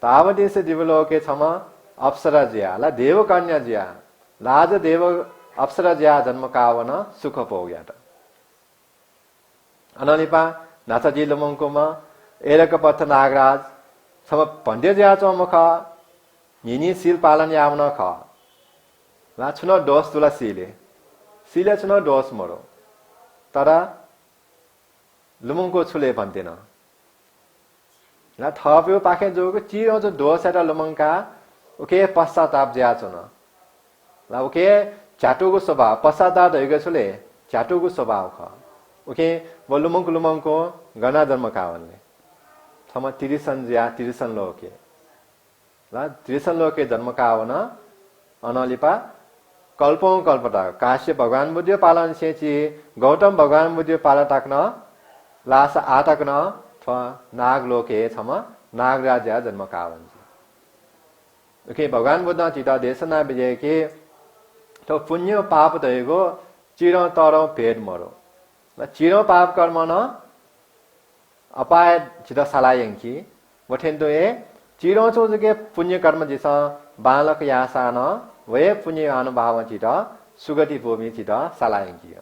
तावदे से दिवलोके छम अप्सरा ज्या ला देव कन्या ज्या लाज देव अप्सरा ज्या जन्म कावन सुख पोग्या त अनलिपा नाचजी लुमंकोमा एरक पथ नागराज छम भन्डे ज्या चमख निनी सील पालन यावन ख ला छुन दोष तुला सीले छुन दोष मरो तर लुमंको छुले भन्दैन ला थप्यो पाखे जोको चिरो जो दोष एटा लुमंका ओके पश्चाताप ज्या छ न ला ओके छ्याटुको स्वभाव पश्चाताप हइगे छुले छ्याटुको स्वभाव ख ओके व लुमंको गना जन्म कावनले थम तिरिसन ज्या तिरिसन लोके ला तिरिसन लोके जन्म कावन अनलिपा कल्पौं कल्पता काश्य भगवान बुद्ध पालन सेची गौतम भगवान बुद्ध पालन ताक्न लास आटक्न थ नाग लोके छम नागराज जन्म कावन ओके भगवान बुद्ध चिता देशना विजय के तो पुण्य पाप दयगो चिरो तरौ भेद मरो ल चिरो पाप कर्म न अपाय चिता सलायंकी वठेन्दो ए चिरो चोजके पुण्य कर्म जिस बालक यासा न वे पुण्य अनुभाव चिता सुगति भूमि चिता सलायंकी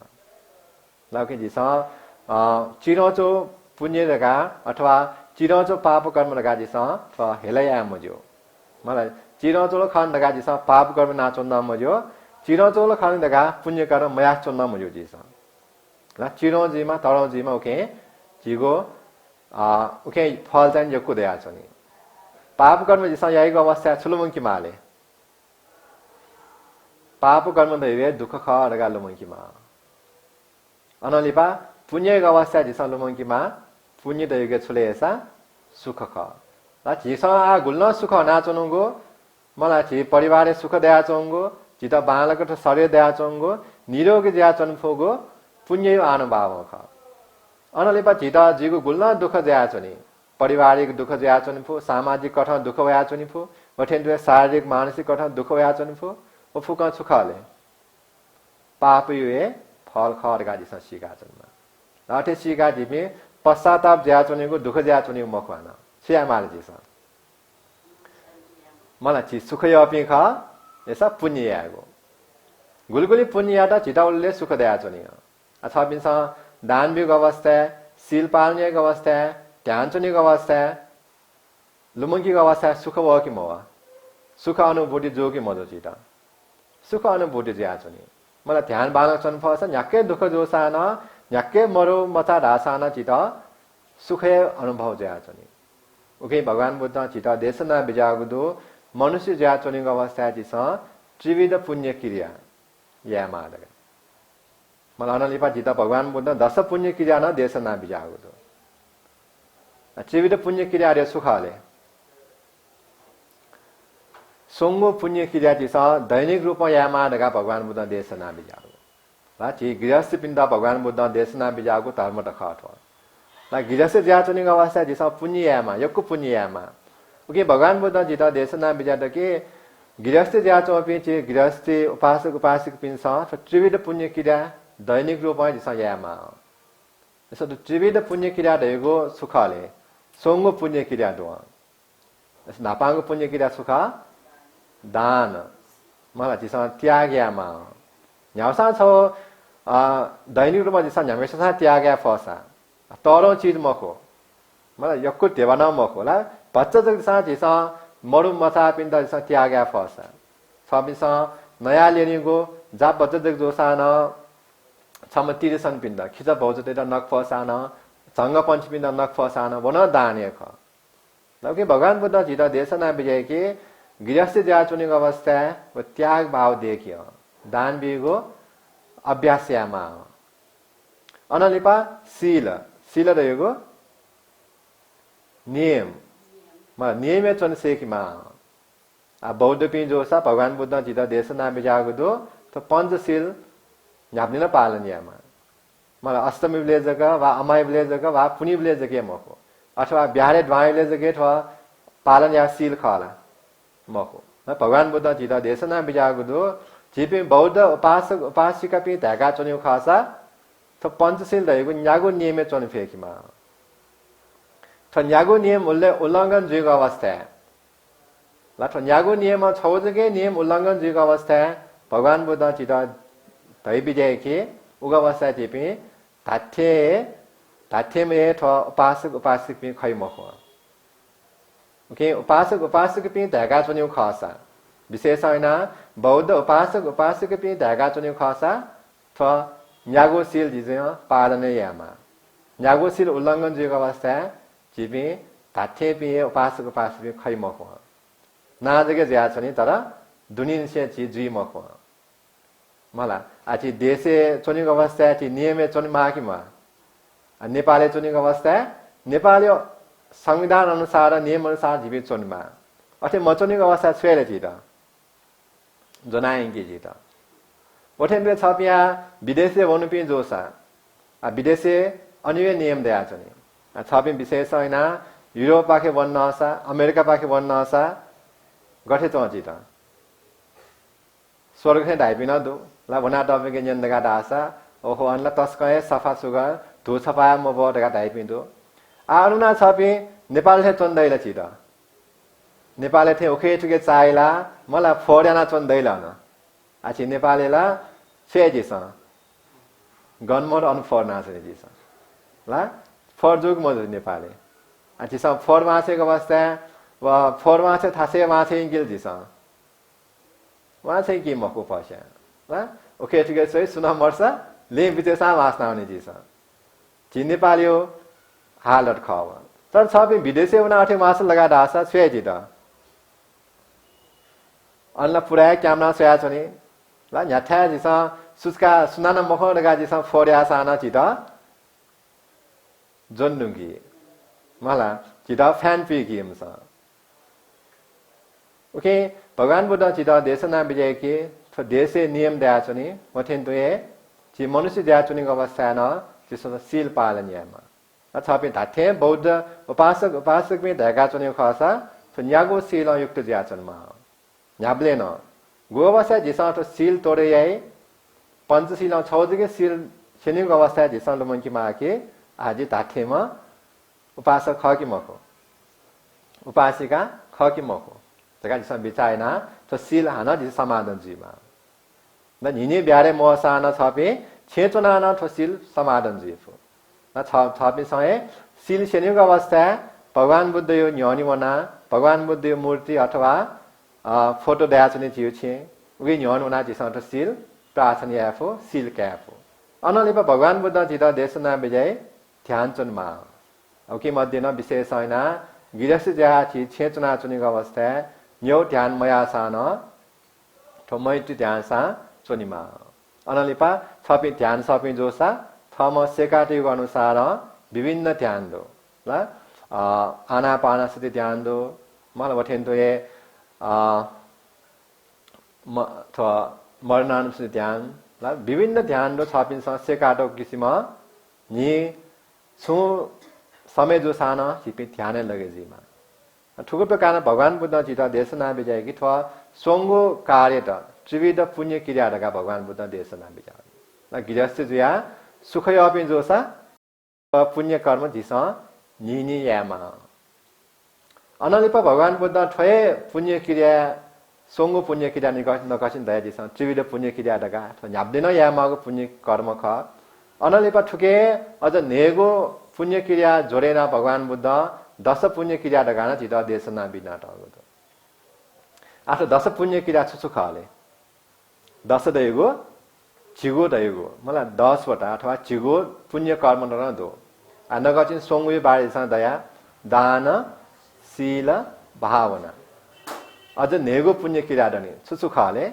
लाउके जिसा चिरोचो पुण्य रगा अथवा चिरोचो पाप कर्म रगा जिसा तो हेलाया मजो मलाई चिरोचो खान रगा जिसा पाप कर्म ना चोन्ना मजो चिरोचो खान रगा पुण्य कर्म मया चोन्ना मजो जिसा ला चिरोजीमा तरोजीमा ओके जिगो ओके फल चाहिँ यो कुदेया छ नि पाप कर्म जिसा यहीको अवस्था छुलुमंकी माले पाप कर्म दैवे दुःख ख रगा लुमंकी मा अनलिपा पुण्य अवस्था जिसा लुमंकी मा पुण्य दैवे छुले ऐसा सुख ख ला जिसा आ गुल्न सुख ना चनुगो मलाई छि परिवारले सुख दया चंगो जित बालक त शरीर दया चंगो निरोगी दया चनफोगो पुण्य अनुभव ख अनलिपा जिता जिगु गुल्न दुःख दया चनि पारिवारिक दुःख दया चनफो सामाजिक कठा दुःख दया चनिफो वठेन्द्र शारीरिक मानसिक कठा दुःख दया चनफो ओ फुका सुखाले पाप युए फल खरगा जिसा सिगा चनमा लाठे सिगा जिमे पश्चाताप ज्या चनेको दुःख ज्या चनेको मखवाना सिया माल जिसा मलाई छि सुख यपि ख यसा पुण्य यागो गुलगुली पुण्य याटा चिताउले सुख दया चनि अथवा बिसा दानविक अवस्था शील पालनीय अवस्था ध्यान चनिक अवस्था लुमंकी अवस्था सुख भयो कि मवा सुख अनुभूति जो कि मजो चिता सुख अनुभूति ज्या चनि मलाई ध्यान बालक चन फस न्याके दुःख जोसान न्याके मरो मता रासान चिता सुख अनुभव ज्या चनि उके भगवान बुद्ध चिता देशना बिजागुदो मनुष्य ज्या चनिक अवस्था जिसा त्रिविध पुण्य क्रिया या मादग मलाई अनलिपा चिता भगवान बुद्ध 10 पुण्य क्रिया न देशना बिजागुदो त्रिविध पुण्य क्रिया रे सुखाले सोंगो पुण्य क्रिया जिसा दैनिक रूपमा यामा दगा भगवान बुद्ध देशना बिजागो ला छि गृहस्थ पिण्ड भगवान बुद्ध देशना बिजागो धर्म त खाथो ला गृहस्थ ज्याचनिक अवस्था जिसा पुण्य यामा यको पुण्य यामा उके भगवान बुद्ध जिता देशना बिजाद के गृहस्थ ज्याचो पे छि गृहस्थ उपासक उपासिक पिनसा त्रिविध पुण्य क्रिया दैनिक रूपमा जिसा यामा यसो त्रिविध पुण्य क्रिया देगो सुखाले सोंगो पुण्य क्रिया दो यस नापांगो पुण्य क्रिया सुखा दान मलाई जिसा त्याग्यामा न्याउसा छ दैनिक रूपमा जिसा न्यामेसा त्याग्या फसा तरो चीज मखो मलाई यक्को देवाना मखो ला बच्चा जसा जिसा मरु मसा पिण्ड जिसा त्याग्या फसा सबिसा नयाँ लेनिगो जा बच्चा जग जोसान छम तिरसन पिण्ड खिचा भौज तेटा नक फसान संग पंच पिण्ड नक फसान वन दाने ख लके भगवान बुद्ध जिता देशना विजय के गृहस्थ ज्याचुनिक अवस्था व त्याग भाव देखियो दान बिगो अभ्यासयामा अनलिपा शील शील रहेको नियम म नियमे चन सेकिमा आ बौद्ध पि जोसा भगवान बुद्ध जिता देशना बिजागो दो तो पंचशील न्याप्ने पालनीयमा मलाई अष्टमी ब्लेजक वा अमाय ब्लेजक वा पुनि ब्लेजक मको अथवा बिहारे ढ्वाइ ब्लेजक अथवा पालन या शील खाला मको भगवान बुद्ध जिता देशना बिजागो दो जिपे बौद्ध उपासक उपासिका पि धागा चन्यु खासा तो पंचशील रहेको न्यागो नियमे चन फेकिमा तो न्यागो नियम उल्लंघन जुगो अवस्था ला तो न्यागो नियम छौजके नियम उल्लंघन जुगो अवस्था भगवान बुद्ध जिता धै विजय के उग अवस्था जिपे धाथे में थ उपासक उपासिक पि खै मको ओके उपासक उपासिक पि धागा चन्यु खासा विशेष हैन बौद्ध उपासक उपासिक पि धागा चन्यु खासा थ न्यागो शील जिजे पालन यामा न्यागो शील उल्लंघन जुगो अवस्था जिपे धाथे पि उपासक उपासिक खै मको ना जगे ज्या छनि तर दुनिन से छि जुइ मको मला आछि देशे चनिक अवस्था छि नियमे चनि माकिमा नेपालले चनिक अवस्था नेपाली संविधान अनुसार नियम अनुसार जीवित चनमा अथे मचनिक अवस्था छेले छि त जनाएंगे जी त ओठेन छपिया विदेशे वनुपि जोसा विदेशे अन्य नियम दया छनि छपि विशेष हैन युरोप पाखे वन नसा अमेरिका पाखे वन नसा गठे चौची त स्वर्ग से ढाइपिन दो ला भना टपके निन्दगा दासा ओहो अनला तस्कए सफा सुगा धु छपाया म बडगा ढाइपिन दो आरुना छपि नेपाल से चन्दैला छि त नेपालले थे ओखे ठुके चाइला मला फोड्याना चन्दैला न आछि नेपालेला फेजिस गनमोर अनफोर्ना छ जिस ला फर्जुग मज नेपाली जिस फर्मासेको अवस्था वा फर्मासे थासे मासे गिल जिस मासे कि मको पस्या ला ओके ठिकै छ सुना मर्छ ले बितेसा वासना हुने जिस जि नेपाली हो हालत खव तर सबै विदेशी उना अठे मास लगाएर आशा छुएजी त अल्ला पुरा क्यामना छुया छ नि ला न्याठा जिस सुस्का सुनाना मख लगा जिस फोर्या साना जित जोन्नुगी मला जित फ्यान पी गेम छ ओके भगवान बुद्ध जित देशना विजय के तो देशे नियम दया छ नि मथेन तो ये जि मनुष्य दया छ नि अवस्था न जिसो सील पालन यामा अथापि धाथे बौद्ध उपासक में धागा छ नि खासा तो न्यागो सील युक्त ज्या छ मा न्याब्ले न गोवासा जिसा तो सील तोड़े याई पंचशील छौजके सील शनिको अवस्था जिसा लमनकी माके आजि धाथेमा उपासक खकी मको उपासिका खकी मको जगा जिसा बिचाइना तो सील हाना जिस समाधान जीमा न निने ब्यारे मोसाना छपे छेचोना न तो सील समाधान जीफो न छपे सय सील शनिको अवस्था भगवान बुद्ध यो न्योनी वना भगवान बुद्ध यो मूर्ति अथवा फोटो दयाचने जियो छे उगे न्योन वना जिसा तो सील प्रार्थना याफो सील क्याफो अनलिपा भगवान बुद्ध जित देशना विजय ध्यान चुनमा ओके मध्य न विशेष हैन गिरस ज्या छि छेचना चुनेको अवस्था न्यौ ध्यान मया सान ठमैति ध्यान सा चुनिमा अनलिपा छपि ध्यान सपि जोसा थम सेकाटिको अनुसार विभिन्न ध्यान दो ल आनापानसति ध्यान दो मलाई वठेन तो ये मरणानुसति ध्यान ल विभिन्न ध्यान दो छपिन सेकाटो किसिम नि छु समय जो साना छिपि ध्यान लगे जीमा ठुको प्रकार भगवान बुद्ध जित देशना विजय कि थवा सोंगो कार्य त त्रिविध पुण्य क्रिया रगा भगवान बुद्ध देशना विजय ल गिरस्थ जुया सुख यपिन जोसा पुण्य कर्म जिस निनि यामा अनलिपा भगवान बुद्ध ठए पुण्य क्रिया सोंगो पुण्य क्रिया नकसिन दया जिस त्रिविध पुण्य क्रिया रगा न्याब्दैन यामाको पुण्य कर्म ख अनलिपा ठुके अझ नेगो पुण्य क्रिया जोडेना भगवान बुद्ध दश पुण्य क्रिया लगाना जित देशना बिना टगो आठ दश पुण्य क्रिया छुछु खाले दश दैगो चिगो दैगो मलाई 10 वटा अथवा चिगो पुण्य कर्म न दो नगचिन सोंगु बारेसा दया दान शील भावना अझ नेगो पुण्य क्रिया दने छुछु खाले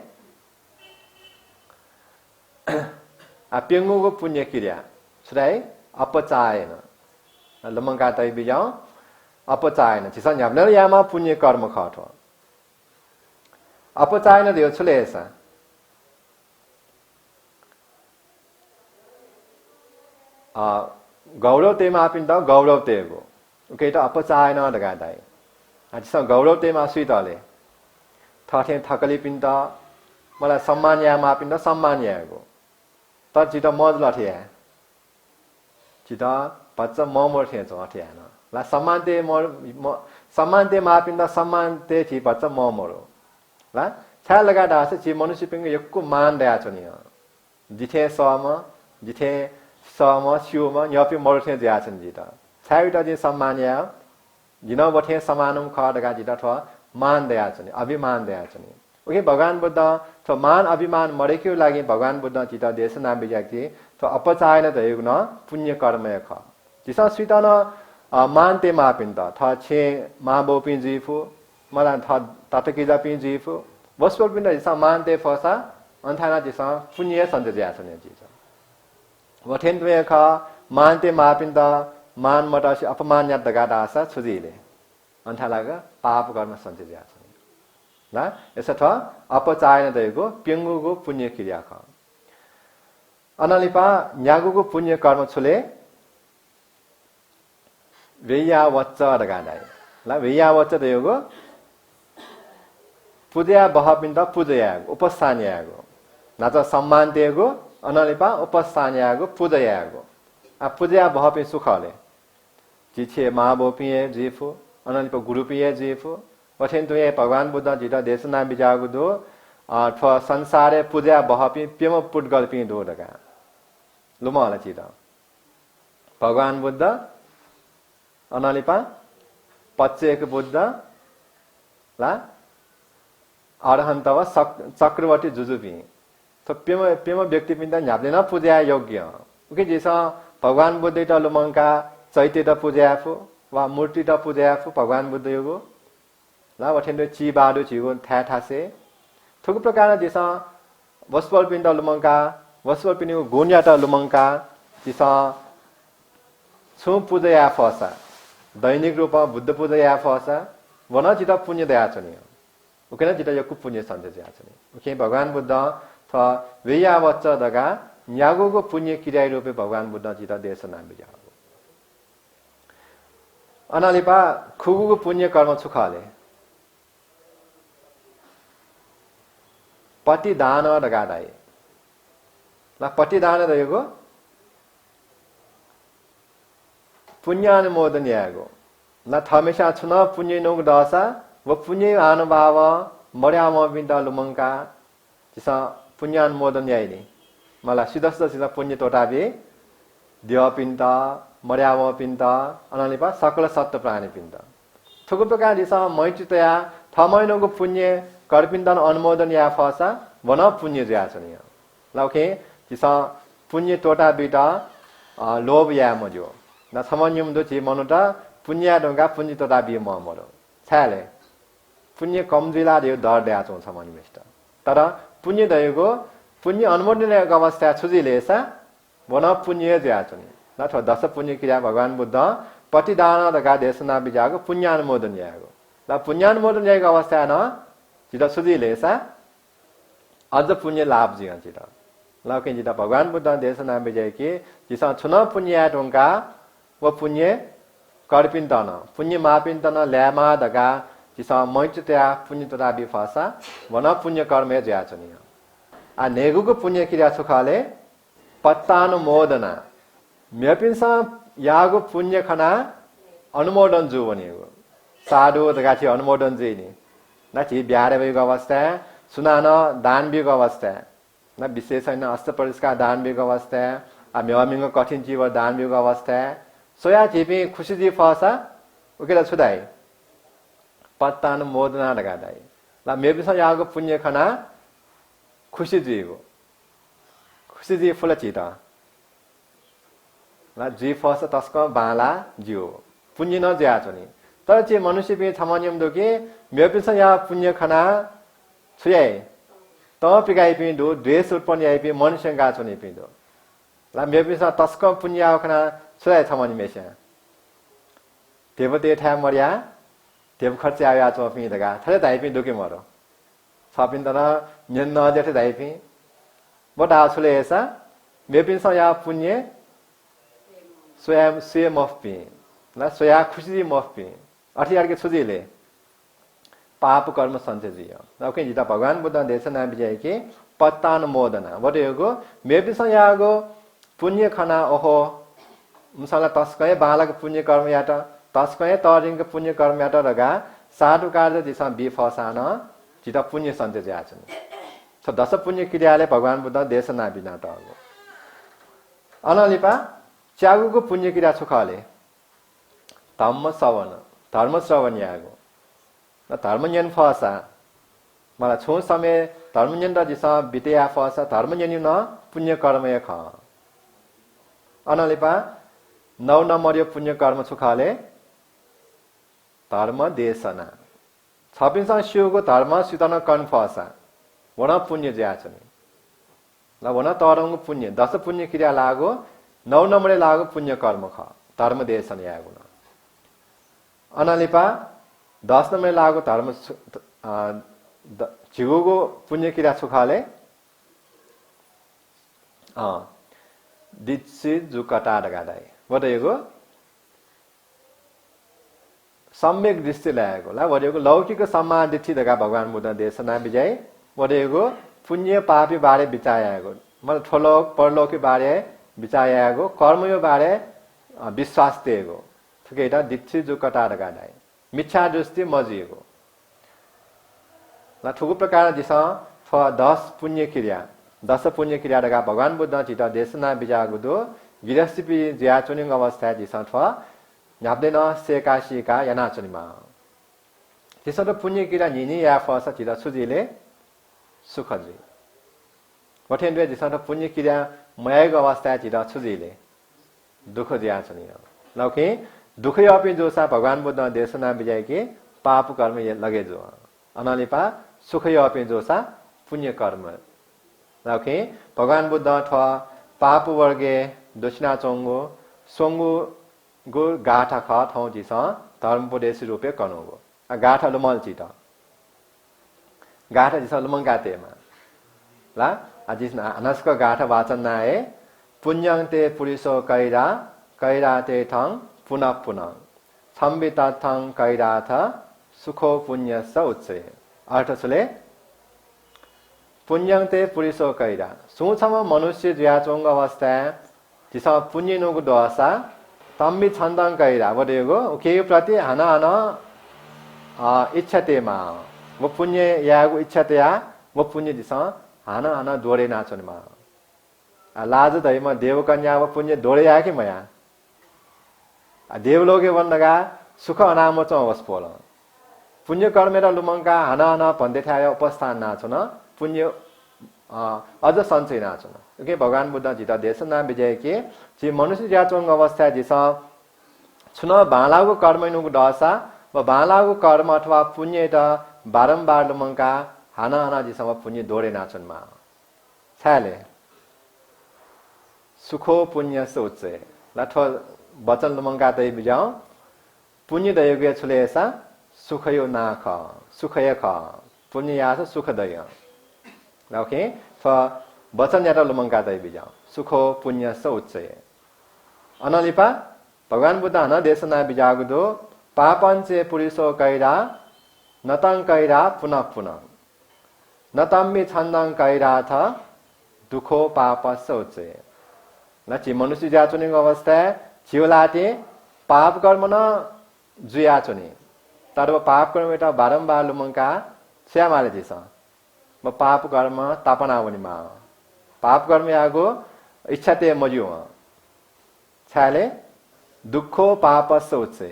पेंगुको पुण्य क्रिया छुराई अपचायन लमंगा तै बिजाउ अपचायन छिसा न्याब्न यामा पुण्य कर्म खठो अपचायन देउ छुलेसा गौरव तेमा आपिन त गौरव तेगो ओके त अपचायन लगा दाइ छिसा गौरव तेमा सुइतले थथे थकली पिन त मलाई सम्मान यामा आपिन त सम्मान यागो त जित मज लठिया जित बच्चा मोमोर थे जो अठियान ला सम्मान ते मापिन त सम्मान ते छि बच्चा मोमोरो ला छा लगा दास छि मनुष्य पिंग यक्कु मान दया छ नि जिथे सम स्युम यपि मोर थे ज्या छन् जित छाइ त जि सम्मान या जिन बथे समानम ख दगा जित थ मान दया छ नि अभिमान दया छ नि ओके भगवान बुद्ध तो मान अभिमान मरेक्यो लागि भगवान बुद्ध जित देशना विजय तो अपचायन दयोग न पुण्य कर्म ख जिसा स्वीतन मानते मापिन त थ छे मा बोपिन जीफु मला थ ततकिजा पिन जीफु वस्पर पिन जिसा मानते फसा अन्थाना जिसा पुण्य सन्त ज्यासन जिस वठेन दुय ख मानते मापिन त मान मटासी अपमान या दगा दासा छुजिले अन्थालाग पाप गर्न सन्त ज्यासन ल यसो थ अपचायन दएको पेंगुको पुण्य क्रिया ख अनलिपा न्यागुको पुण्य कर्म छुले वेया वच्च रगादाय ल वेया वच्च दएको पूजा बहपिन्द पूजया उपस्थानयागो नाच सम्मान दिएको अनलिपा उपस्थानयागो पूजयागो आ पूजा बहपि सुखले जिछे महाबोपिए जीफु अनलिपा गुरुपिए जीफु वठेन तुए भगवान बुद्ध जित देशना बिजागु दो संसारे पूजा बहपि पेम पुटगल्पि दो दगा लुमाला चिता भगवान बुद्ध अनालिपा पच्चेक बुद्ध ला अरहन्त वा चक्रवर्ती जुजुपी तो पेम व्यक्ति पिंदा न्याप्ले न पूजा योग्य ओके जैसा भगवान बुद्ध ता लुमंका चैत्य ता पूजा आफु वा मूर्ति ता पूजा आफु भगवान बुद्ध योगो ला वठेन्द ची बाडु चिगो था थासे थुक प्रकार जैसा वस्पल पिंदा लुमंका वस्पल पिनिगो गोन्या ता लुमंका जैसा छु पूजा या फसा दैनिक रूपमा बुद्ध पूजा या फसा वन चिता पुण्य दया छनियो उकेन चिता यकु पुण्य सन्ते ज्या छनि उके भगवान बुद्ध थ वेया वच्च दगा न्यागोको पुण्य क्रिया रूपे भगवान बुद्ध चिता देशना बिजागो अनालिपा खुगुको पुण्य कर्म छुखाले पति दान दगादाई ला पति दान दयगो पुण्यानुमोदन यागो ला थमेशा छुन पुण्य नोग दसा व पुण्य अनुभाव मर्याम बिन्दा लुमंका जिसा पुण्यानुमोदन याइने मला सिधस्त सिधा पुण्य तोटाबे देव पिन्ता मर्याम पिन्ता अनालिपा सकल सत्य प्राणी पिन्ता थुक प्रकार जिसा मैत्रितया थमैनोको पुण्य कर्पिन्दान अनुमोदन या फसा वन पुण्य ज्याचनिया लौके जिसा पुण्य तोटा बिटा लोभ या मजो ना सामान्यम दो ची मनुटा पुण्य डोंगा पुण्य तोटा बि म मरो छाले पुण्य कम जिला देउ दर दया छौ सामान्य मिष्ट तर पुण्य दयगो पुण्य अनुमोदन अवस्था छुजिलेसा वन पुण्य ज्याचनि न थो दश पुण्य क्रिया भगवान बुद्ध प्रतिदान दगा देशना बिजागो पुण्य अनुमोदन यागो ल पुण्य अनुमोदन यागो अवस्था न जिता छुजिलेसा अझ पुण्य लाभ जिया जिता लके जिता भगवान बुद्ध देशना बिजाय कि जिसा छुन पुण्य डोंगा व पुण्य कर्पिन्तन पुण्य मापिन्तन ल्यामा दगा जिसा मैत्रितया पुण्य तथा बिफासा वन पुण्य कर्मे ज्याचनिय आ नेगुको पुण्य क्रिया सुखाले पत्तानुमोदना म्यपिन्सा यागो पुण्य खना अनुमोदन जु भनेको साधु दगाछि अनुमोदन जेनि नाछि ब्यारे भएको अवस्था सुनान दान बिको अवस्था न विशेष हैन अष्ट परिस्कार दान बिको अवस्था आ म्यमिङ कठिन जीव दान बिको अवस्था सोया छिपी खुशी जी फसा उकेला छुदाई पत्तान मोदना लगादाई ला मेबिस यागो पुण्य खना खुशी जी फुल चिता ला जी फस तस्क बाला जियो पुण्य न ज्याचनि तर जे मनुष्य पे सामान्यम दोके मेबिस या पुण्य खना छुयाई त पिगाई पे दो द्वेष उत्पन्न याई पे मनुष्य गाछनि पे दो ला मेबिस तस्क पुण्य खना छुयाई सामान्य मेसा देवते ठा मर्या देव खर्च आया छ पि दगा थले दाइ पि दोके मरो छपिन त न न देथे दाइ पि बडा छले एसा मेपिन स या पुण्य स्वयं से मफपि न सोया खुशी मफपि अठियार के छुजिले पाप कर्म सञ्चय नौके जिता भगवान बुद्ध देशना बिजाय के पत्तानुमोदना बडेगो मेपिन स यागो पुण्य खना ओहो मुसला तस्कय बालक पुण्य कर्म यात तस्कय तरिंग पुण्य कर्म यात रगा साधु कार्य दिशा बिफसान जिता पुण्य सन्ते ज्याछन् छ दश पुण्य क्रियाले भगवान बुद्ध देशना बिना त अनलिपा च्यागुको पुण्य क्रिया सुखले धर्म श्रवण यागो न धर्म ज्ञान फसा मला छो समय धर्म ज्ञान दिशा बितेया फसा धर्म ज्ञान न पुण्य कर्म ख अनलिपा नौ नम्बर पुण्य कर्म सुखाले धर्म देशना छपिन्छ शिवको धर्म सितन कन्फसा वन पुण्य ज्याचनि ल वन तरंग पुण्य दश पुण्य क्रिया लागो नौ नम्बर लागो पुण्य कर्म ख धर्म देशन यागो न अनलिपा 10 नम्बर लागो धर्म झिगोको पुण्य क्रिया सुखाले दित्सि जुकटा दगादाई वडेको सम्यक दृष्टि लागेको ला वडेको लौकिक सम्मान दिथि दगा भगवान बुद्ध देशना बिजाय वडेको पुण्य पापी बारे विचायाको मतलब ठोलोक परलोकी बारे विचायाको कर्मयो बारे विश्वास दिएको ठिकैटा दित्सि जुकटा दगादाई मिथ्या दृष्टि मजिएको ला ठुको प्रकार दिस 10 पुण्य क्रिया दश पुण्य क्रियाडगा भगवान बुद्ध चित देशना बिजागुदो गिरस्तिपि ज्याचुनिङ अवस्था जिसठ न्याप्देन सेकाशीका यानाचुनिमा त्यसो पुण्य क्रिया निनी या फस चित सुजिले सुखजी वठेन्द्र जिसठ पुण्य क्रिया मयग अवस्था चित सुजिले दुख ज्याचुनिय लौके दुख अपि जोसा भगवान बुद्ध देशना बिजाकी पाप कर्म लगे जो अनालिपा सुख अपि जोसा पुण्य कर्म लौके भगवान बुद्ध ठ पाप वर्गे दक्षिणा चोंगो सोंगो गो गाठा ख थौ जिस धर्मोपदेश रूपे कनुगो गाठा लुमल चित गाठा जिस लुमङ गातेमा ला अजिस अनस्क गाठा वाचन नाए पुण्यंते पुरुषो कैरा कैराते थं पुनः पुनः संबिता थं कैराथ सुखो पुण्य स उच्चे अर्थ सुले पुण्यंते पुरुषो कैरा सुछम मनुष्य ज्याचोंग अवस्था जिस पुण्य नुगु दोसा तम्बि छन्दं कैरा वडेगो उके प्रति हना हना इच्छतेमा वो पुण्य यागु इच्छतया वो पुण्य जिस हना हना दोरे नाचनमा लाज दैमा देवकन्या वो पुण्य दोरे या कि मया देवलोके वन्दगा सुख अनाम चौवस पोल पुण्य कर्मेर लुमङका हना हना भन्दै थायो उपस्थान नाचन पुण्य अझ सञ्चय नाचन के भगवान बुद्ध जित देशना विजय के जी मनुष्य ज्याचोंग अवस्था जिस छुन बालागु कर्मैनुगु दशा व बालागु कर्म अथवा पुण्य त बारम्बार लुमङका हाना हाना जिसम पुण्य दोरे नाचनमा छाले सुखो पुण्य से उच्चे लठ वचन लुमङका तै बिजाउ पुण्य दयगे छुलेसा सुखयो नाख सुखय ख पुण्य यास सुख दय ओके फ वचन यात लुमङका तै बिजाउ सुखो पुण्य से उच्चे अनलिपा भगवान बुद्ध हन देशना बिजागुदो पापञ्चे पुरुषो कैरा नतं कैरा पुनः पुनः नतम्बि छन्दं कैरा थ दुखो पापस्य उच्चे नची मनुष्य ज्याचुनिङ अवस्था छिउलाते पाप कर्म न जुयाचुनि तर पाप कर्म एटा बारम्बार लुमङका स्यामाले दिस म पाप कर्म तापना वनिमा पाप कर्म यागो इच्छाते मजु छाले दुखो पापस्य उच्चे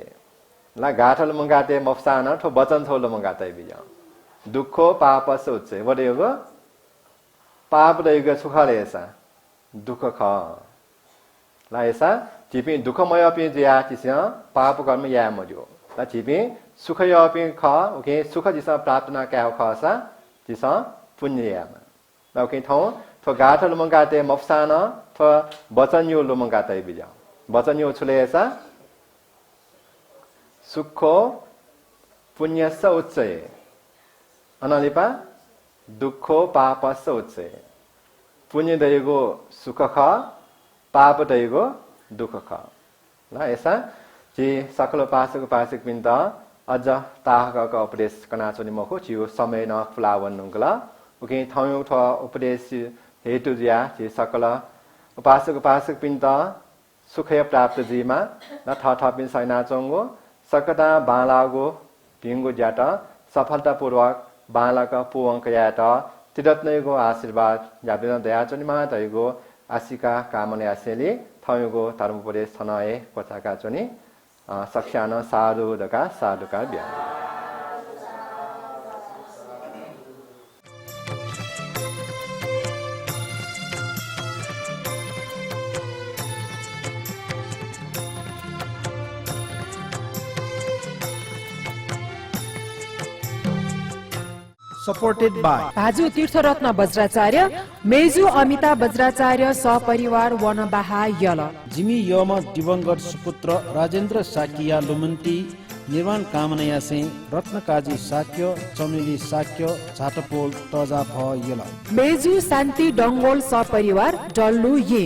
ला गाठल मंगाते मफसान ठो वचन छोलो मंगाते बिजा दुखो पापस्य उच्चे वडेगो पाप दैगो सुखले ऐसा दुख ख ला ऐसा चिपि दुखमय अपि ज्या चिस्य पाप कर्म या मजो ला चिपि सुखय अपि ख ओके सुख जिस प्रार्थना क्या खसा जिस पुण्य या ओके थौ थो गाठल मंगाते मफसान थो वचन यो लो मंगाते बिजा वचन यो छुले ऐसा सुखो पुण्यस्य उच्चे अनलिपा दुखो पापस्य उच्चे पुण्य दैगो सुख ख पाप दैगो दुख ख ल ऐसा जी सकल पासक पासक बिन्द अझ ताहका उपदेश कनाचोनि मखो चियो समय न फुलावन नुगला उके थयौ थ उपदेश हेतु ज्या जी सकल उपासक पासक बिन्द सुखय प्राप्त जीमा न थ थ पिन सैना चोंगो सकता बालागो भिंगो ज्याट सफलतापूर्वक बालाका पुवंक याट तिरत्नैगो आशीर्वाद ज्याबिन दयाचोनिमा दैगो आशिका कामने आसेली थयगो धर्मोपदेश थनाए कोचाका चोनि सख्यान साधुका साधुका ब्या Supported by भाजु तीर्थरत्न वज्राचार्य मेजु अमिता वज्राचार्य सपरिवार वनबाहा यल जिमी यम दिवंगत सुपुत्र राजेन्द्र साकिया लुमन्ती निर्माण कामनाया से रत्नकाजी साक्य चमेली साक्य झाटपोल तजा भ यल मेजु शान्ति डंगोल सपरिवार डल्लु ये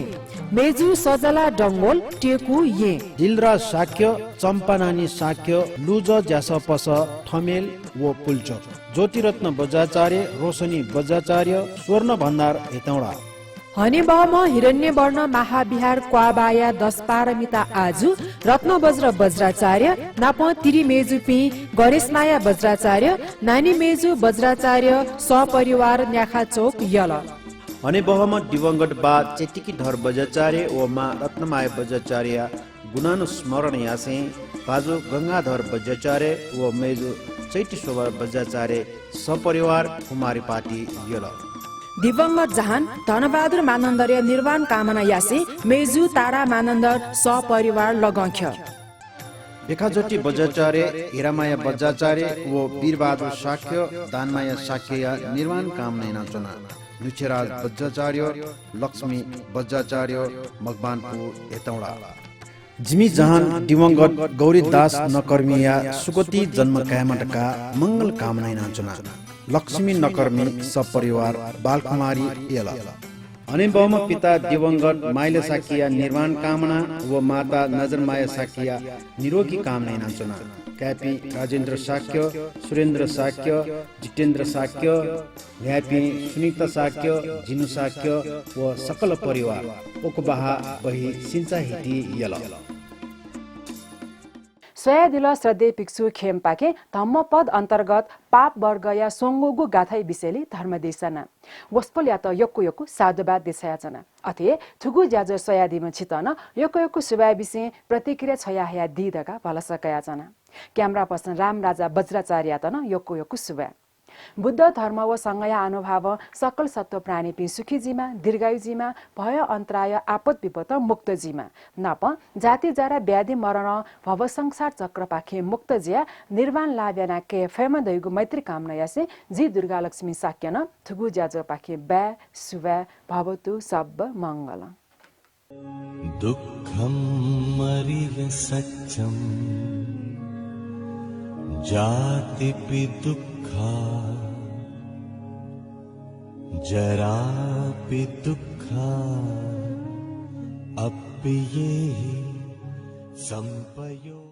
मेजु सजला डंगोल टेकु ये दिलरा साक्य चम्पानानी साक्य लुज ज्यास पस ठमेल वो पुल्चो ज्योतिरत्न वज्राचार्य रोशनी वज्राचार्य स्वर्ण भण्डार हेतौडा हनेबम हिरण्य वर्ण महाविहार क्वाबाया 10 पारमिता आजु रत्न वज्र वज्राचार्य नाप तिरी मेजु पि गणेशमाया वज्राचार्य नानी मेजु वज्राचार्य सपरिवार न्याखा चोक यल अनि बहम दिवंगत बा चेटिकी धर बजाचार्य व माँ रत्नमाय बजाचार्य गुणानुस्मरण यासे बाजु गंगाधर बजाचार्य व मेजु चैती शोभा बजाचार्य सपरिवार कुमारी पार्टी यल दिवंगत जहान धनबहादुर मानन्दर्य निर्वाण कामना यासी मेजु तारा मानन्दर सपरिवार लगंख्य बेखाजोटी बजाचार्य हिरामाया बजाचार्य व वीरबहादुर साक्य दानमाया साक्य निर्वाण कामना चुना नुचेराज बजाचार्य लक्ष्मी बजाचार्य मकवानपुर हेतौडा जिमी जहान दिवंगत गौरी दास नकर्मिया सुगति जन्म कायमटका मंगल कामना नाचुना लक्ष्मी नकर्मी सपरिवार बालकुमारी एला अनि बम पिता दिवंगत माइले साकिया निर्वाण कामना व माता नजरमाया साकिया निरोगी कामना नाचुना क्यापी राजेन्द्र साक्य सुरेन्द्र साक्य जितेन्द्र साक्य ल्यापी सुनिता साक्य जिनु साक्य व सकल परिवार ओकबाहा बही सिंचा हिटी यल स्वयदिल श्रद्धे भिक्षु खेम पाके धम्मपद अन्तर्गत पाप वर्ग या सोङ्गोगु गाथाई विषयले धर्मदेशना वस्पल या त योक्कु साधुवाद देशयाचना अथे थुगु ज्याजो स्वयादिमा छितन योक्कु सुबाय विषय प्रतिक्रिया छयाहया दिदका भलसकयाचना क्यामेरा पर्सन राम राजा वज्राचार्य तन योक्कु सुबा बुद्ध धर्म व संगया अनुभाव सकल सत्व प्राणी पि सुखीजीमा दीर्घायुजीमा भय अन्तराय आपद विपद मुक्तजीमा नप जाति जरा व्याधि मरण भव संसार चक्र पाखे मुक्त जिया निर्वाण लाभ्याना के फेम दैगु मैत्री कामना यासे जी दुर्गा लक्ष्मी साक्यन थुगु ज्याजो पाखे ब्या सुवा भवतु सब मंगल दुःखं मरिय सत्यं जातिपि दुःखा जरापि दुःखा अप्येहि संपयो